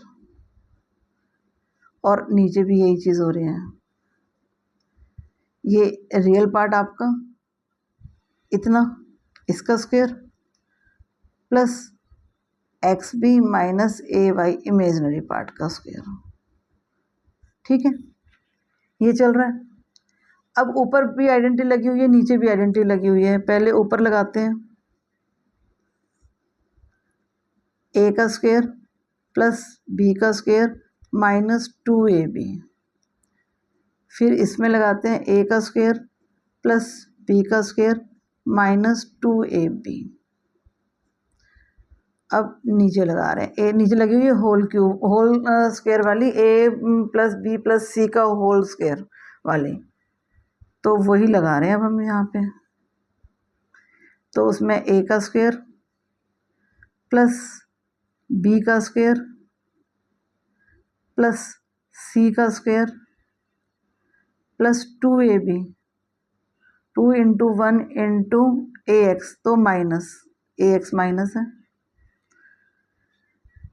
और नीचे भी यही चीज़ हो रही है। ये रियल पार्ट आपका इतना, इसका square plus X B minus A Y imaginary part का स्क्वायर। ठीक है, ये चल रहा है। अब ऊपर भी आइडेंटिटी लगी हुई है, नीचे भी आइडेंटिटी लगी हुई है। पहले ऊपर लगाते हैं, ए का स्क्वायर प्लस बी का स्क्वायर माइनस 2ab, फिर इसमें लगाते हैं ए का स्क्वायर प्लस बी का स्क्वायर माइनस 2ab। अब नीचे लगा रहे हैं, ए नीचे लगी हुई है होल क्यूब होल स्क्वायर वाली, ए प्लस बी प्लस सी का होल स्क्वायर वाली, तो वही लगा रहे हैं अब हम यहाँ पे। तो उसमें ए का स्क्वायर प्लस बी का स्क्वायर प्लस सी का square plus 2ab, 2 into 1 into A X, तो माइनस ए एक्स माइनस है,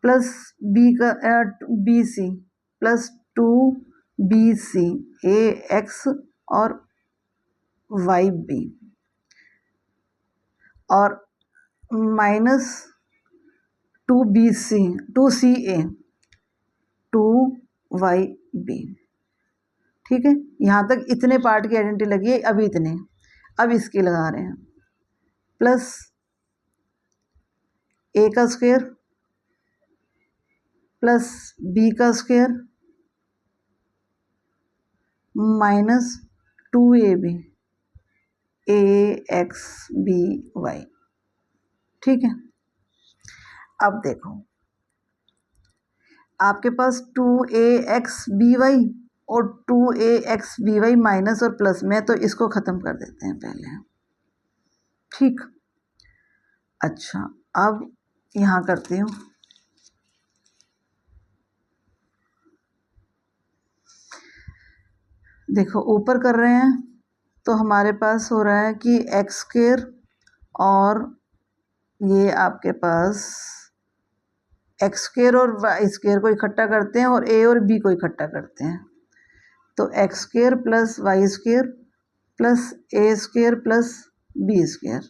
प्लस बी का B C plus 2bc A X और वाई बी, और माइनस 2bc 2ca 2yb। ठीक है, यहाँ तक इतने पार्ट की आइडेंटिटी लगी है, अभी इतने। अब इसकी लगा रहे हैं, प्लस ए का स्क्वायर प्लस बी का स्क्वायर माइनस 2ab ए एक्स बी वाई। ठीक है, अब देखो आपके पास 2axby और 2axby माइनस और प्लस में, तो इसको ख़त्म कर देते हैं पहले। ठीक, अच्छा अब यहाँ करती हूँ, देखो ऊपर कर रहे हैं तो हमारे पास हो रहा है कि एक्स स्क्वायर और ये आपके पास एक्स स्क्वायर और वाई स्क्वायर को इकट्ठा करते हैं और ए और बी को इकट्ठा करते हैं, तो x square plus Y square plus ए स्क्वायर प्लस बी स्क्वायर,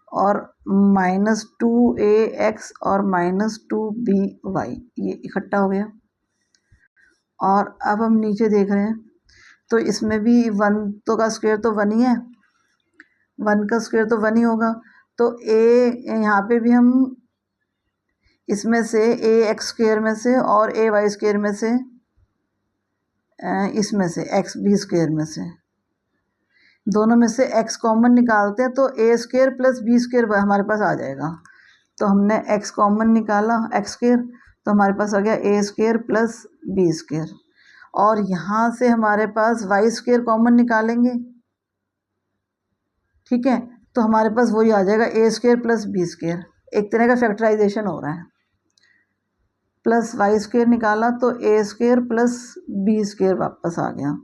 और माइनस 2ax और माइनस 2by, ये इकट्ठा हो गया। और अब हम नीचे देख रहे हैं तो इसमें भी 1 तो का स्क्वायर तो 1 ही है, 1 का स्क्वायर तो 1 ही होगा, तो ए यहाँ पे भी हम इसमें से ए एक्स स्क्वायर में से और ए वाई स्क्वायर में से, इसमें से एक्स बी स्क्वायर में से, दोनों में से x कॉमन निकालते हैं तो ए स्क्वायर प्लस बी स्क्वायर हमारे पास आ जाएगा। तो हमने x कॉमन निकाला, एक्स स्क्वायर, तो हमारे पास आ गया ए स्क्वायर प्लस बी स्क्वायर, और यहाँ से हमारे पास वाई स्क्वायर कॉमन निकालेंगे, ठीक है, तो हमारे पास वही आ जाएगा ए स्क्वायर प्लस बी स्क्वायर, एक तरह का फैक्टराइजेशन हो रहा है, प्लस वाई स्क्वायर निकाला तो ए स्क्वायर प्लस बी स्क्वायर वापस आ गया,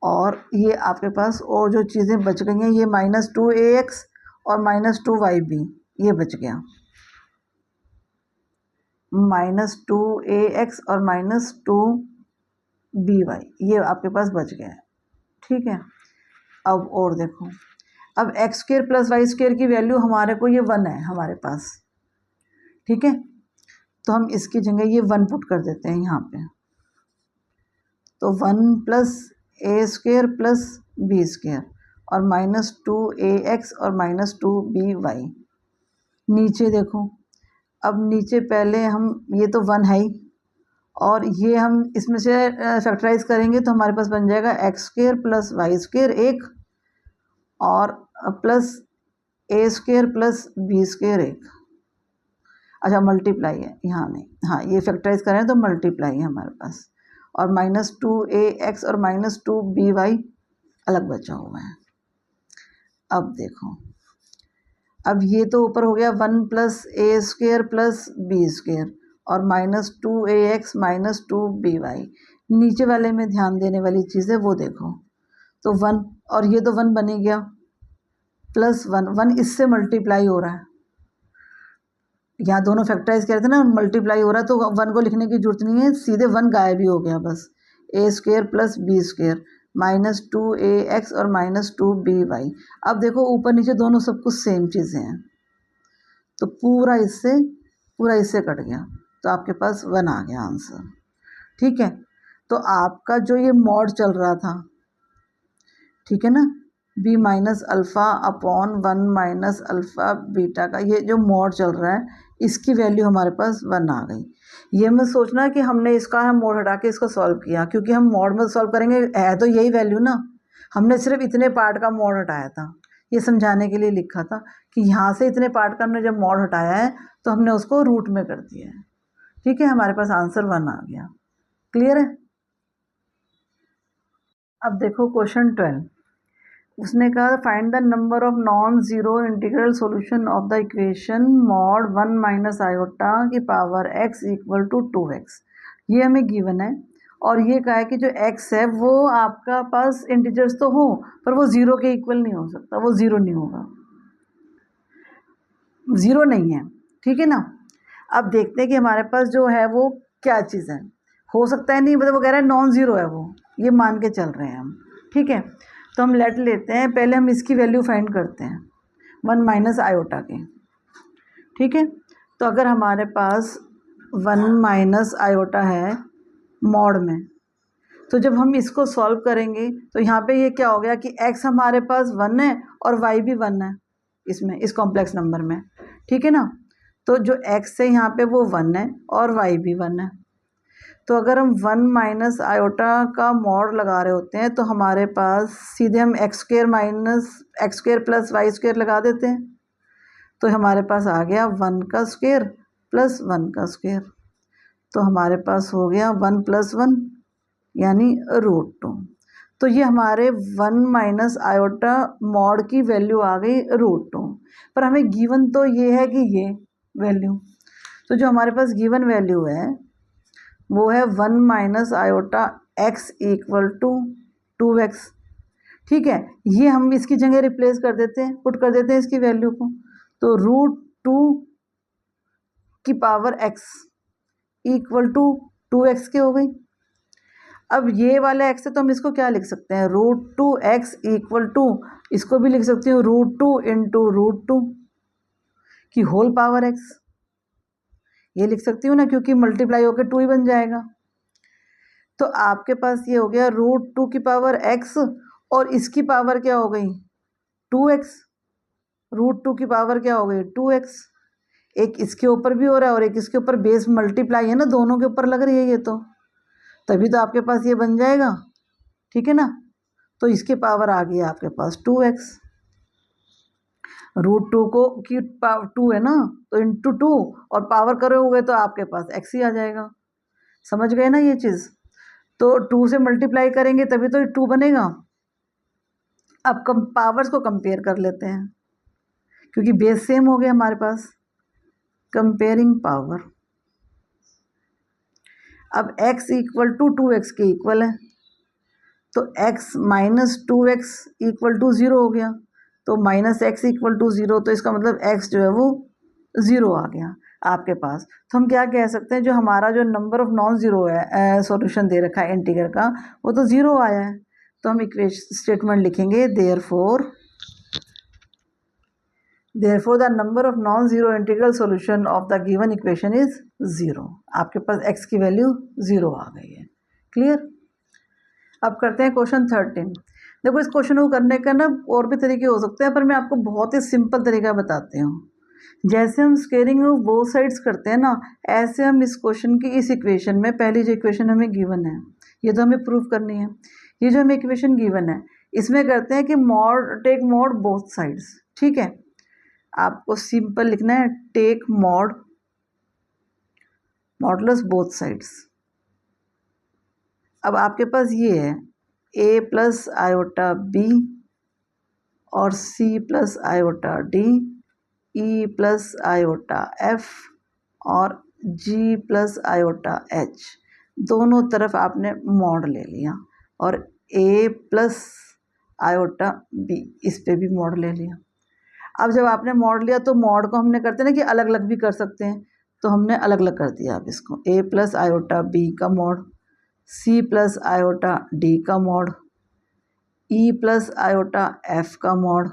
और ये आपके पास और जो चीज़ें बच गई हैं ये -2ax और -2yb ये बच गया, -2ax और -2by ये आपके पास बच गया है, ठीक है। अब और देखो, अब x square plus Y square की वैल्यू हमारे को ये 1 है हमारे पास, ठीक है, तो हम इसकी जगह ये 1 पुट कर देते हैं यहाँ पे, तो 1 प्लस ए स्क्वायर प्लस बी स्क्वायर और -2ax और -2by। नीचे देखो, अब नीचे पहले हम, ये तो 1 है ही, और ये हम इसमें से फैक्टराइज करेंगे तो हमारे पास बन जाएगा x square plus Y square एक, और प्लस ए स्क्वायर प्लस बी स्क्वायर एक, अच्छा मल्टीप्लाई है यहाँ नहीं, हाँ ये फैक्टराइज करें तो मल्टीप्लाई है हमारे पास, और -2ax और -2by अलग बचा हुआ है। अब देखो, अब ये तो ऊपर हो गया 1 प्लस ए स्क्वायर प्लस बी स्क्वायर और -2ax -2by, नीचे वाले में ध्यान देने वाली चीज़ है वो देखो, तो 1 और ये तो 1 बन ही गया, प्लस 1 इससे मल्टीप्लाई हो रहा है, यहाँ दोनों फैक्टराइज कर रहे थे ना, मल्टीप्लाई हो रहा है तो 1 को लिखने की जरूरत नहीं है, सीधे 1 गायब ही हो गया बस, A square plus B square -2ax और -2by। अब देखो ऊपर नीचे दोनों सब कुछ सेम चीज़ें हैं, तो पूरा इससे कट गया, तो आपके पास 1 आ गया आंसर, ठीक है। तो आपका जो ये मॉड चल रहा था, ठीक है ना, b minus alpha upon 1 minus alpha beta का ये जो मॉड चल रहा है, इसकी वैल्यू हमारे पास 1 आ गई। ये मत सोचना कि हमने इसका हम मोड हटा के इसको सॉल्व किया, क्योंकि हम मॉड में सॉल्व करेंगे, है तो यही वैल्यू ना, हमने सिर्फ इतने पार्ट का मॉड हटाया था, ये समझाने के लिए लिखा था कि यहाँ से इतने पार्ट का हमने जब मॉड हटाया है तो हमने उसको रूट में कर दिया है, ठीक है, हमारे पास आंसर 1 आ गया। क्लियर है। अब देखो क्वेश्चन 12, उसने कहा find the number of non zero integral solution of the equation mod 1 minus iota की power x equal to 2x। ये हमें गिवन है, और ये कहा है कि जो x है वो आपका पास इंटीजर्स तो हो पर वो 0 के इक्वल नहीं हो सकता, वो 0 नहीं होगा, 0 नहीं है, ठीक है ना। अब देखते हैं कि हमारे पास जो है वो क्या चीज़ है, हो सकता है नहीं, मतलब वो कह रहा है नॉन ज़ीरो है वो, ये मान के चल रहे हैं हम, ठीक है। तो हम लेट लेते हैं, पहले हम इसकी वैल्यू फाइंड करते हैं 1 माइनस आयोटा के, ठीक है। तो अगर हमारे पास 1 माइनस आयोटा है मॉड में, तो जब हम इसको सॉल्व करेंगे तो यहाँ पे ये क्या हो गया कि x हमारे पास 1 है और y भी 1 है इसमें, इस कॉम्प्लेक्स नंबर में, ठीक है ना। तो जो x है यहाँ पे वो 1 है और y भी 1 है, तो अगर हम 1 माइनस आयोटा का मॉड लगा रहे होते हैं तो हमारे पास सीधे हम x square plus Y square लगा देते हैं, तो हमारे पास आ गया 1 का स्क्वायर प्लस 1 का स्क्वायर, तो हमारे पास हो गया 1 प्लस 1 यानी √2। तो ये हमारे 1 माइनस आयोटा मॉड की वैल्यू आ गई √2, पर हमें गिवन तो ये है कि ये वैल्यू, तो जो हमारे पास गिवन वैल्यू है वो है 1 minus iota x equal to 2x, ठीक है। ये हम इसकी जगह रिप्लेस कर देते हैं, पुट कर देते हैं इसकी वैल्यू को, तो √2 की power x equal to 2x के हो गई। अब ये वाला x है तो हम इसको क्या लिख सकते हैं, √2x इक्वल टू, इसको भी लिख सकती हूँ √2 इंटू √2 की होल पावर x, ये लिख सकती हूँ ना, क्योंकि मल्टीप्लाई होकर 2 ही बन जाएगा। तो आपके पास ये हो गया √2 की पावर x, और इसकी पावर क्या हो गई 2x, √2 की पावर क्या हो गई 2x, एक इसके ऊपर भी हो रहा है और एक इसके ऊपर, बेस मल्टीप्लाई है ना, दोनों के ऊपर लग रही है ये, तो तभी तो आपके पास ये बन जाएगा, ठीक है ना। तो इसकी पावर आ गई आपके पास 2x, √2 को की पावर 2 है ना, तो इंटू 2 और पावर करोगे तो आपके पास x ही आ जाएगा। समझ गए ना ये चीज़? तो 2 से मल्टीप्लाई करेंगे तभी तो 2 बनेगा। अब कम पावर्स को कंपेयर कर लेते हैं क्योंकि बेस सेम हो गया हमारे पास। कंपेयरिंग पावर, अब x इक्वल टू 2x के इक्वल है, तो x minus 2x equal to 0 हो गया, तो माइनस एक्स इक्वल टू 0, तो इसका मतलब x जो है वो 0 आ गया आपके पास। तो हम क्या कह सकते हैं, जो हमारा जो नंबर ऑफ नॉन ज़ीरो है सॉल्यूशन दे रखा है इंटीग्रल का, वो तो 0 आया है। तो हम इक्वेशन स्टेटमेंट लिखेंगे therefore the number of non zero integral solution of the given equation is 0। आपके पास x की वैल्यू 0 आ गई है। क्लियर? अब करते हैं क्वेश्चन 13। देखो इस क्वेश्चन को करने का ना और भी तरीके हो सकते हैं, पर मैं आपको बहुत ही सिंपल तरीका बताती हूँ। जैसे हम स्क्वेयरिंग ऑफ बोथ साइड्स करते हैं ना, ऐसे हम इस क्वेश्चन की इस इक्वेशन में, पहली जो इक्वेशन हमें गिवन है, ये तो हमें प्रूव करनी है, ये जो हमें इक्वेशन गिवन है इसमें करते हैं कि टेक मॉड बोथ साइड्स। ठीक है, आपको सिंपल लिखना है टेक मॉडुलस बोथ साइड्स। अब आपके पास ये है a प्लस आयोटा बी और c plus iota D, e plus iota f और g प्लस आयोटा h, दोनों तरफ आपने मॉड ले लिया, और a प्लस आयोटा b इस पे भी मॉड ले लिया। अब जब आपने मॉड लिया तो मॉड को हमने करते ना कि अलग अलग भी कर सकते हैं, तो हमने अलग अलग कर दिया। अब इसको a प्लस आयोटा b का mod, c plus iota d का mod, e plus iota f का मॉड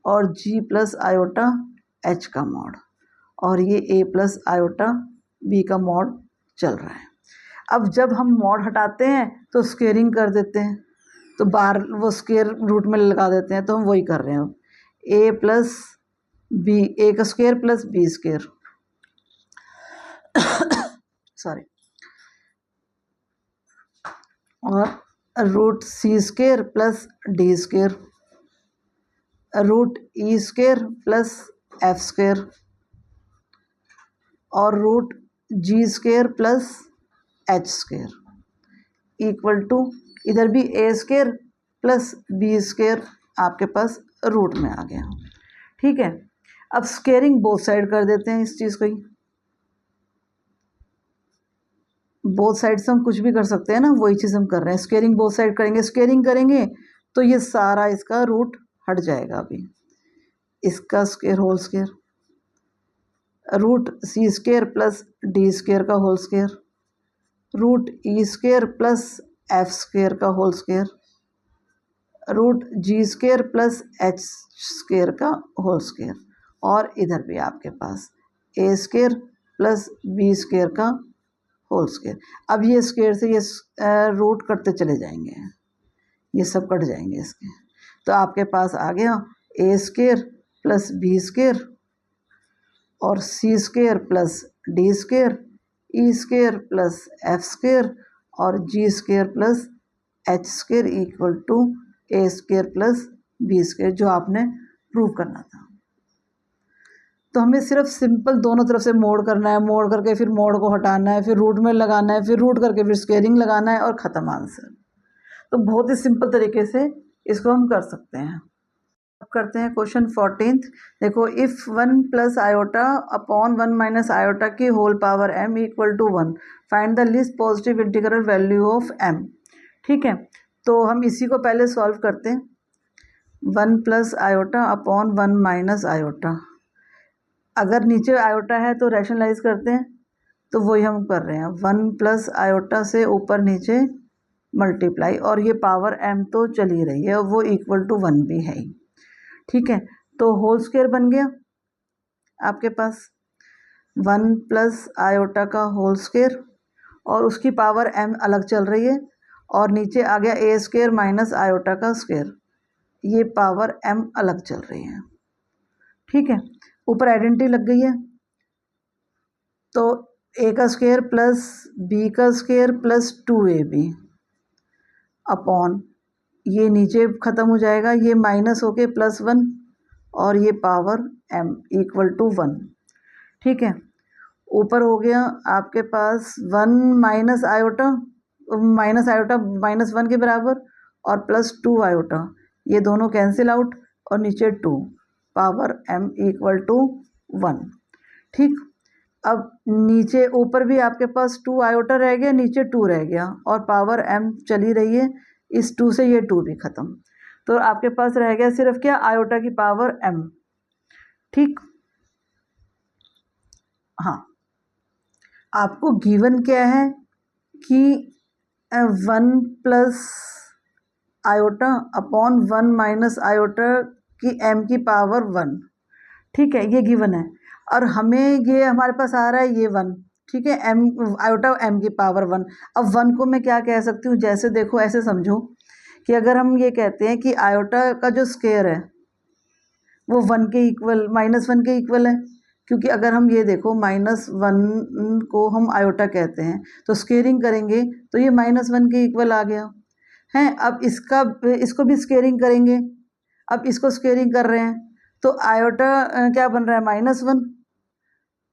और g प्लस आयोटा h का मॉड, और ये a प्लस आयोटा b का मॉड चल रहा है। अब जब हम मॉड हटाते हैं तो स्क्वेयरिंग कर देते हैं, तो बार वो स्क्वेयर रूट में लगा देते हैं, तो हम वही कर रहे हैं। अब a प्लस बी, ए का square plus B square sorry, और root C square plus D square, root E square plus F square और root G square plus H square equal to, इधर भी A square plus B square आपके पास root में आ गया। ठीक है, अब स्क्वेयरिंग बोथ साइड कर देते हैं इस चीज़ को ही। बोथ साइड से हम कुछ भी कर सकते हैं ना, वही चीज़ हम कर रहे हैं। स्क्वेयरिंग बोथ साइड करेंगे, स्क्वेयरिंग करेंगे तो ये सारा इसका रूट हट जाएगा। अभी इसका square whole square, root C square plus D square का whole square, root E square plus F square का whole square, root G square plus H square का होल स्क्वेयर, और इधर भी आपके पास ए स्क्वेयर प्लस बी स्क्वेयर का whole square. अब ये स्क्वेयर से ये रूट कटते चले जाएंगे, ये सब कट जाएंगे इसके, तो आपके पास आ गया A square plus B square और C square plus D square, E square plus F square और G square plus H square equal to A square plus B square, जो आपने प्रूव करना था। तो हमें सिर्फ सिंपल दोनों तरफ से मोड करना है, मोड करके फिर मोड को हटाना है, फिर रूट में लगाना है, फिर रूट करके फिर स्क्वेयरिंग लगाना है और ख़त्म आंसर। तो बहुत ही सिंपल तरीके से इसको हम कर सकते हैं। अब करते हैं क्वेश्चन 14। देखो, if 1 plus iota upon 1 minus iota की whole power m equal to 1, find the least positive integral value of m। ठीक है, तो हम इसी को पहले सॉल्व करते हैं। 1 plus iota upon 1 minus iota, अगर नीचे आयोटा है तो रैशनलाइज करते हैं, तो वही हम कर रहे हैं। 1 प्लस आयोटा से ऊपर नीचे मल्टीप्लाई, और ये पावर m तो चल ही रही है, वो इक्वल टू 1 भी है ही। ठीक है, तो होल स्क्वायर बन गया आपके पास 1 प्लस आयोटा का होल स्क्वायर, और उसकी पावर m अलग चल रही है, और नीचे आ गया ए स्क्वायर माइनस आयोटा का स्क्वायर, ये पावर m अलग चल रही है। ठीक है, ऊपर आइडेंटिटी लग गई है, तो ए का स्क्वायर प्लस बी का स्क्वायर प्लस 2ab अपॉन, ये नीचे ख़त्म हो जाएगा, ये माइनस होके +1 और ये पावर m इक्वल टू 1। ठीक है, ऊपर हो गया आपके पास 1 माइनस आयोटा -1 के बराबर और प्लस 2 आयोटा, ये दोनों कैंसिल आउट और नीचे 2 पावर m इक्वल टू 1। ठीक, अब नीचे ऊपर भी आपके पास 2 आयोटा रह गया, नीचे 2 रह गया और पावर m चली रही है, इस 2 से ये 2 भी ख़त्म, तो आपके पास रह गया सिर्फ क्या, आयोटा की पावर m। ठीक, हाँ, आपको गिवन क्या है कि 1 plus iota upon 1 minus iota की m की पावर 1। ठीक है, ये गिवन है और हमें ये हमारे पास आ रहा है ये 1। ठीक है, m आयोटा m की पावर 1। अब 1 को मैं क्या कह सकती हूँ, जैसे देखो ऐसे समझो कि अगर हम ये कहते हैं कि आयोटा का जो स्क्वायर है वो 1 के इक्वल -1 के इक्वल है, क्योंकि अगर हम ये देखो -1 को हम आयोटा कहते हैं तो स्क्वेयरिंग करेंगे तो ये -1 के इक्वल आ गया है। अब इसको भी स्क्वेयरिंग करेंगे, अब इसको स्क्वेयरिंग कर रहे हैं तो आयोटा क्या बन रहा है,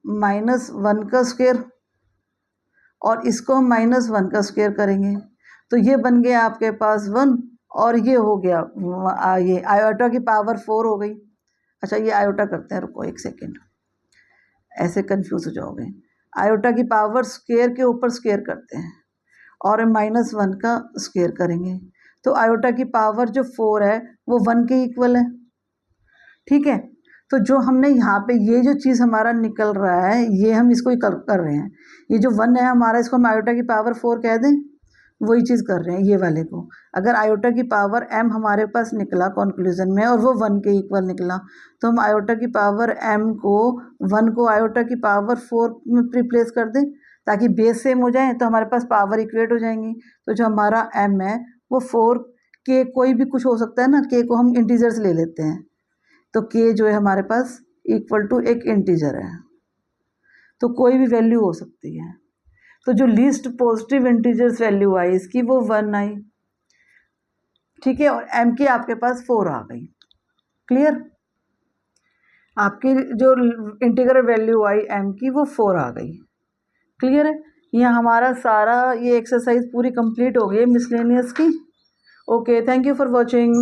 -1 का स्क्वायर और इसको हम -1 का स्क्वायर करेंगे तो ये बन गया आपके पास 1 और ये हो गया ये आयोटा की पावर 4 हो गई। अच्छा, ये आयोटा करते हैं, रुको एक सेकेंड, ऐसे कंफ्यूज हो जाओगे। आयोटा की पावर स्क्वायर के ऊपर स्क्वायर करते हैं और -1 का स्क्वायर करेंगे तो आयोटा की पावर जो 4 है वो 1 के इक्वल है। ठीक है, तो जो हमने यहाँ पे ये जो चीज़ हमारा निकल रहा है ये हम इसको ही कर रहे हैं, ये जो 1 है हमारा इसको हम आयोटा की पावर 4 कह दें, वही चीज़ कर रहे हैं ये वाले को। अगर आयोटा की पावर m हमारे पास निकला कंक्लूजन में और वो 1 के इक्वल निकला तो हम आयोटा की पावर m को 1 को आयोटा की पावर 4 में रिप्लेस कर दें ताकि बेस सेम हो जाए तो हमारे पास पावर इक्वेट हो जाएंगी। तो जो हमारा m है वो 4 के कोई भी कुछ हो सकता है ना, k को हम इंटीजर्स ले लेते हैं तो k जो है हमारे पास इक्वल टू एक इंटीजर है, तो कोई भी वैल्यू हो सकती है। तो जो लीस्ट पॉजिटिव इंटीजर्स वैल्यू आई इसकी वो 1 आई। ठीक है, और m की आपके पास 4 आ गई। क्लियर, आपकी जो इंटीग्रल वैल्यू आई m की वो 4 आ गई। क्लियर है, ये हमारा सारा ये एक्सरसाइज पूरी कंप्लीट हो गई है मिसलेनियस की। Okay, thank you for watching.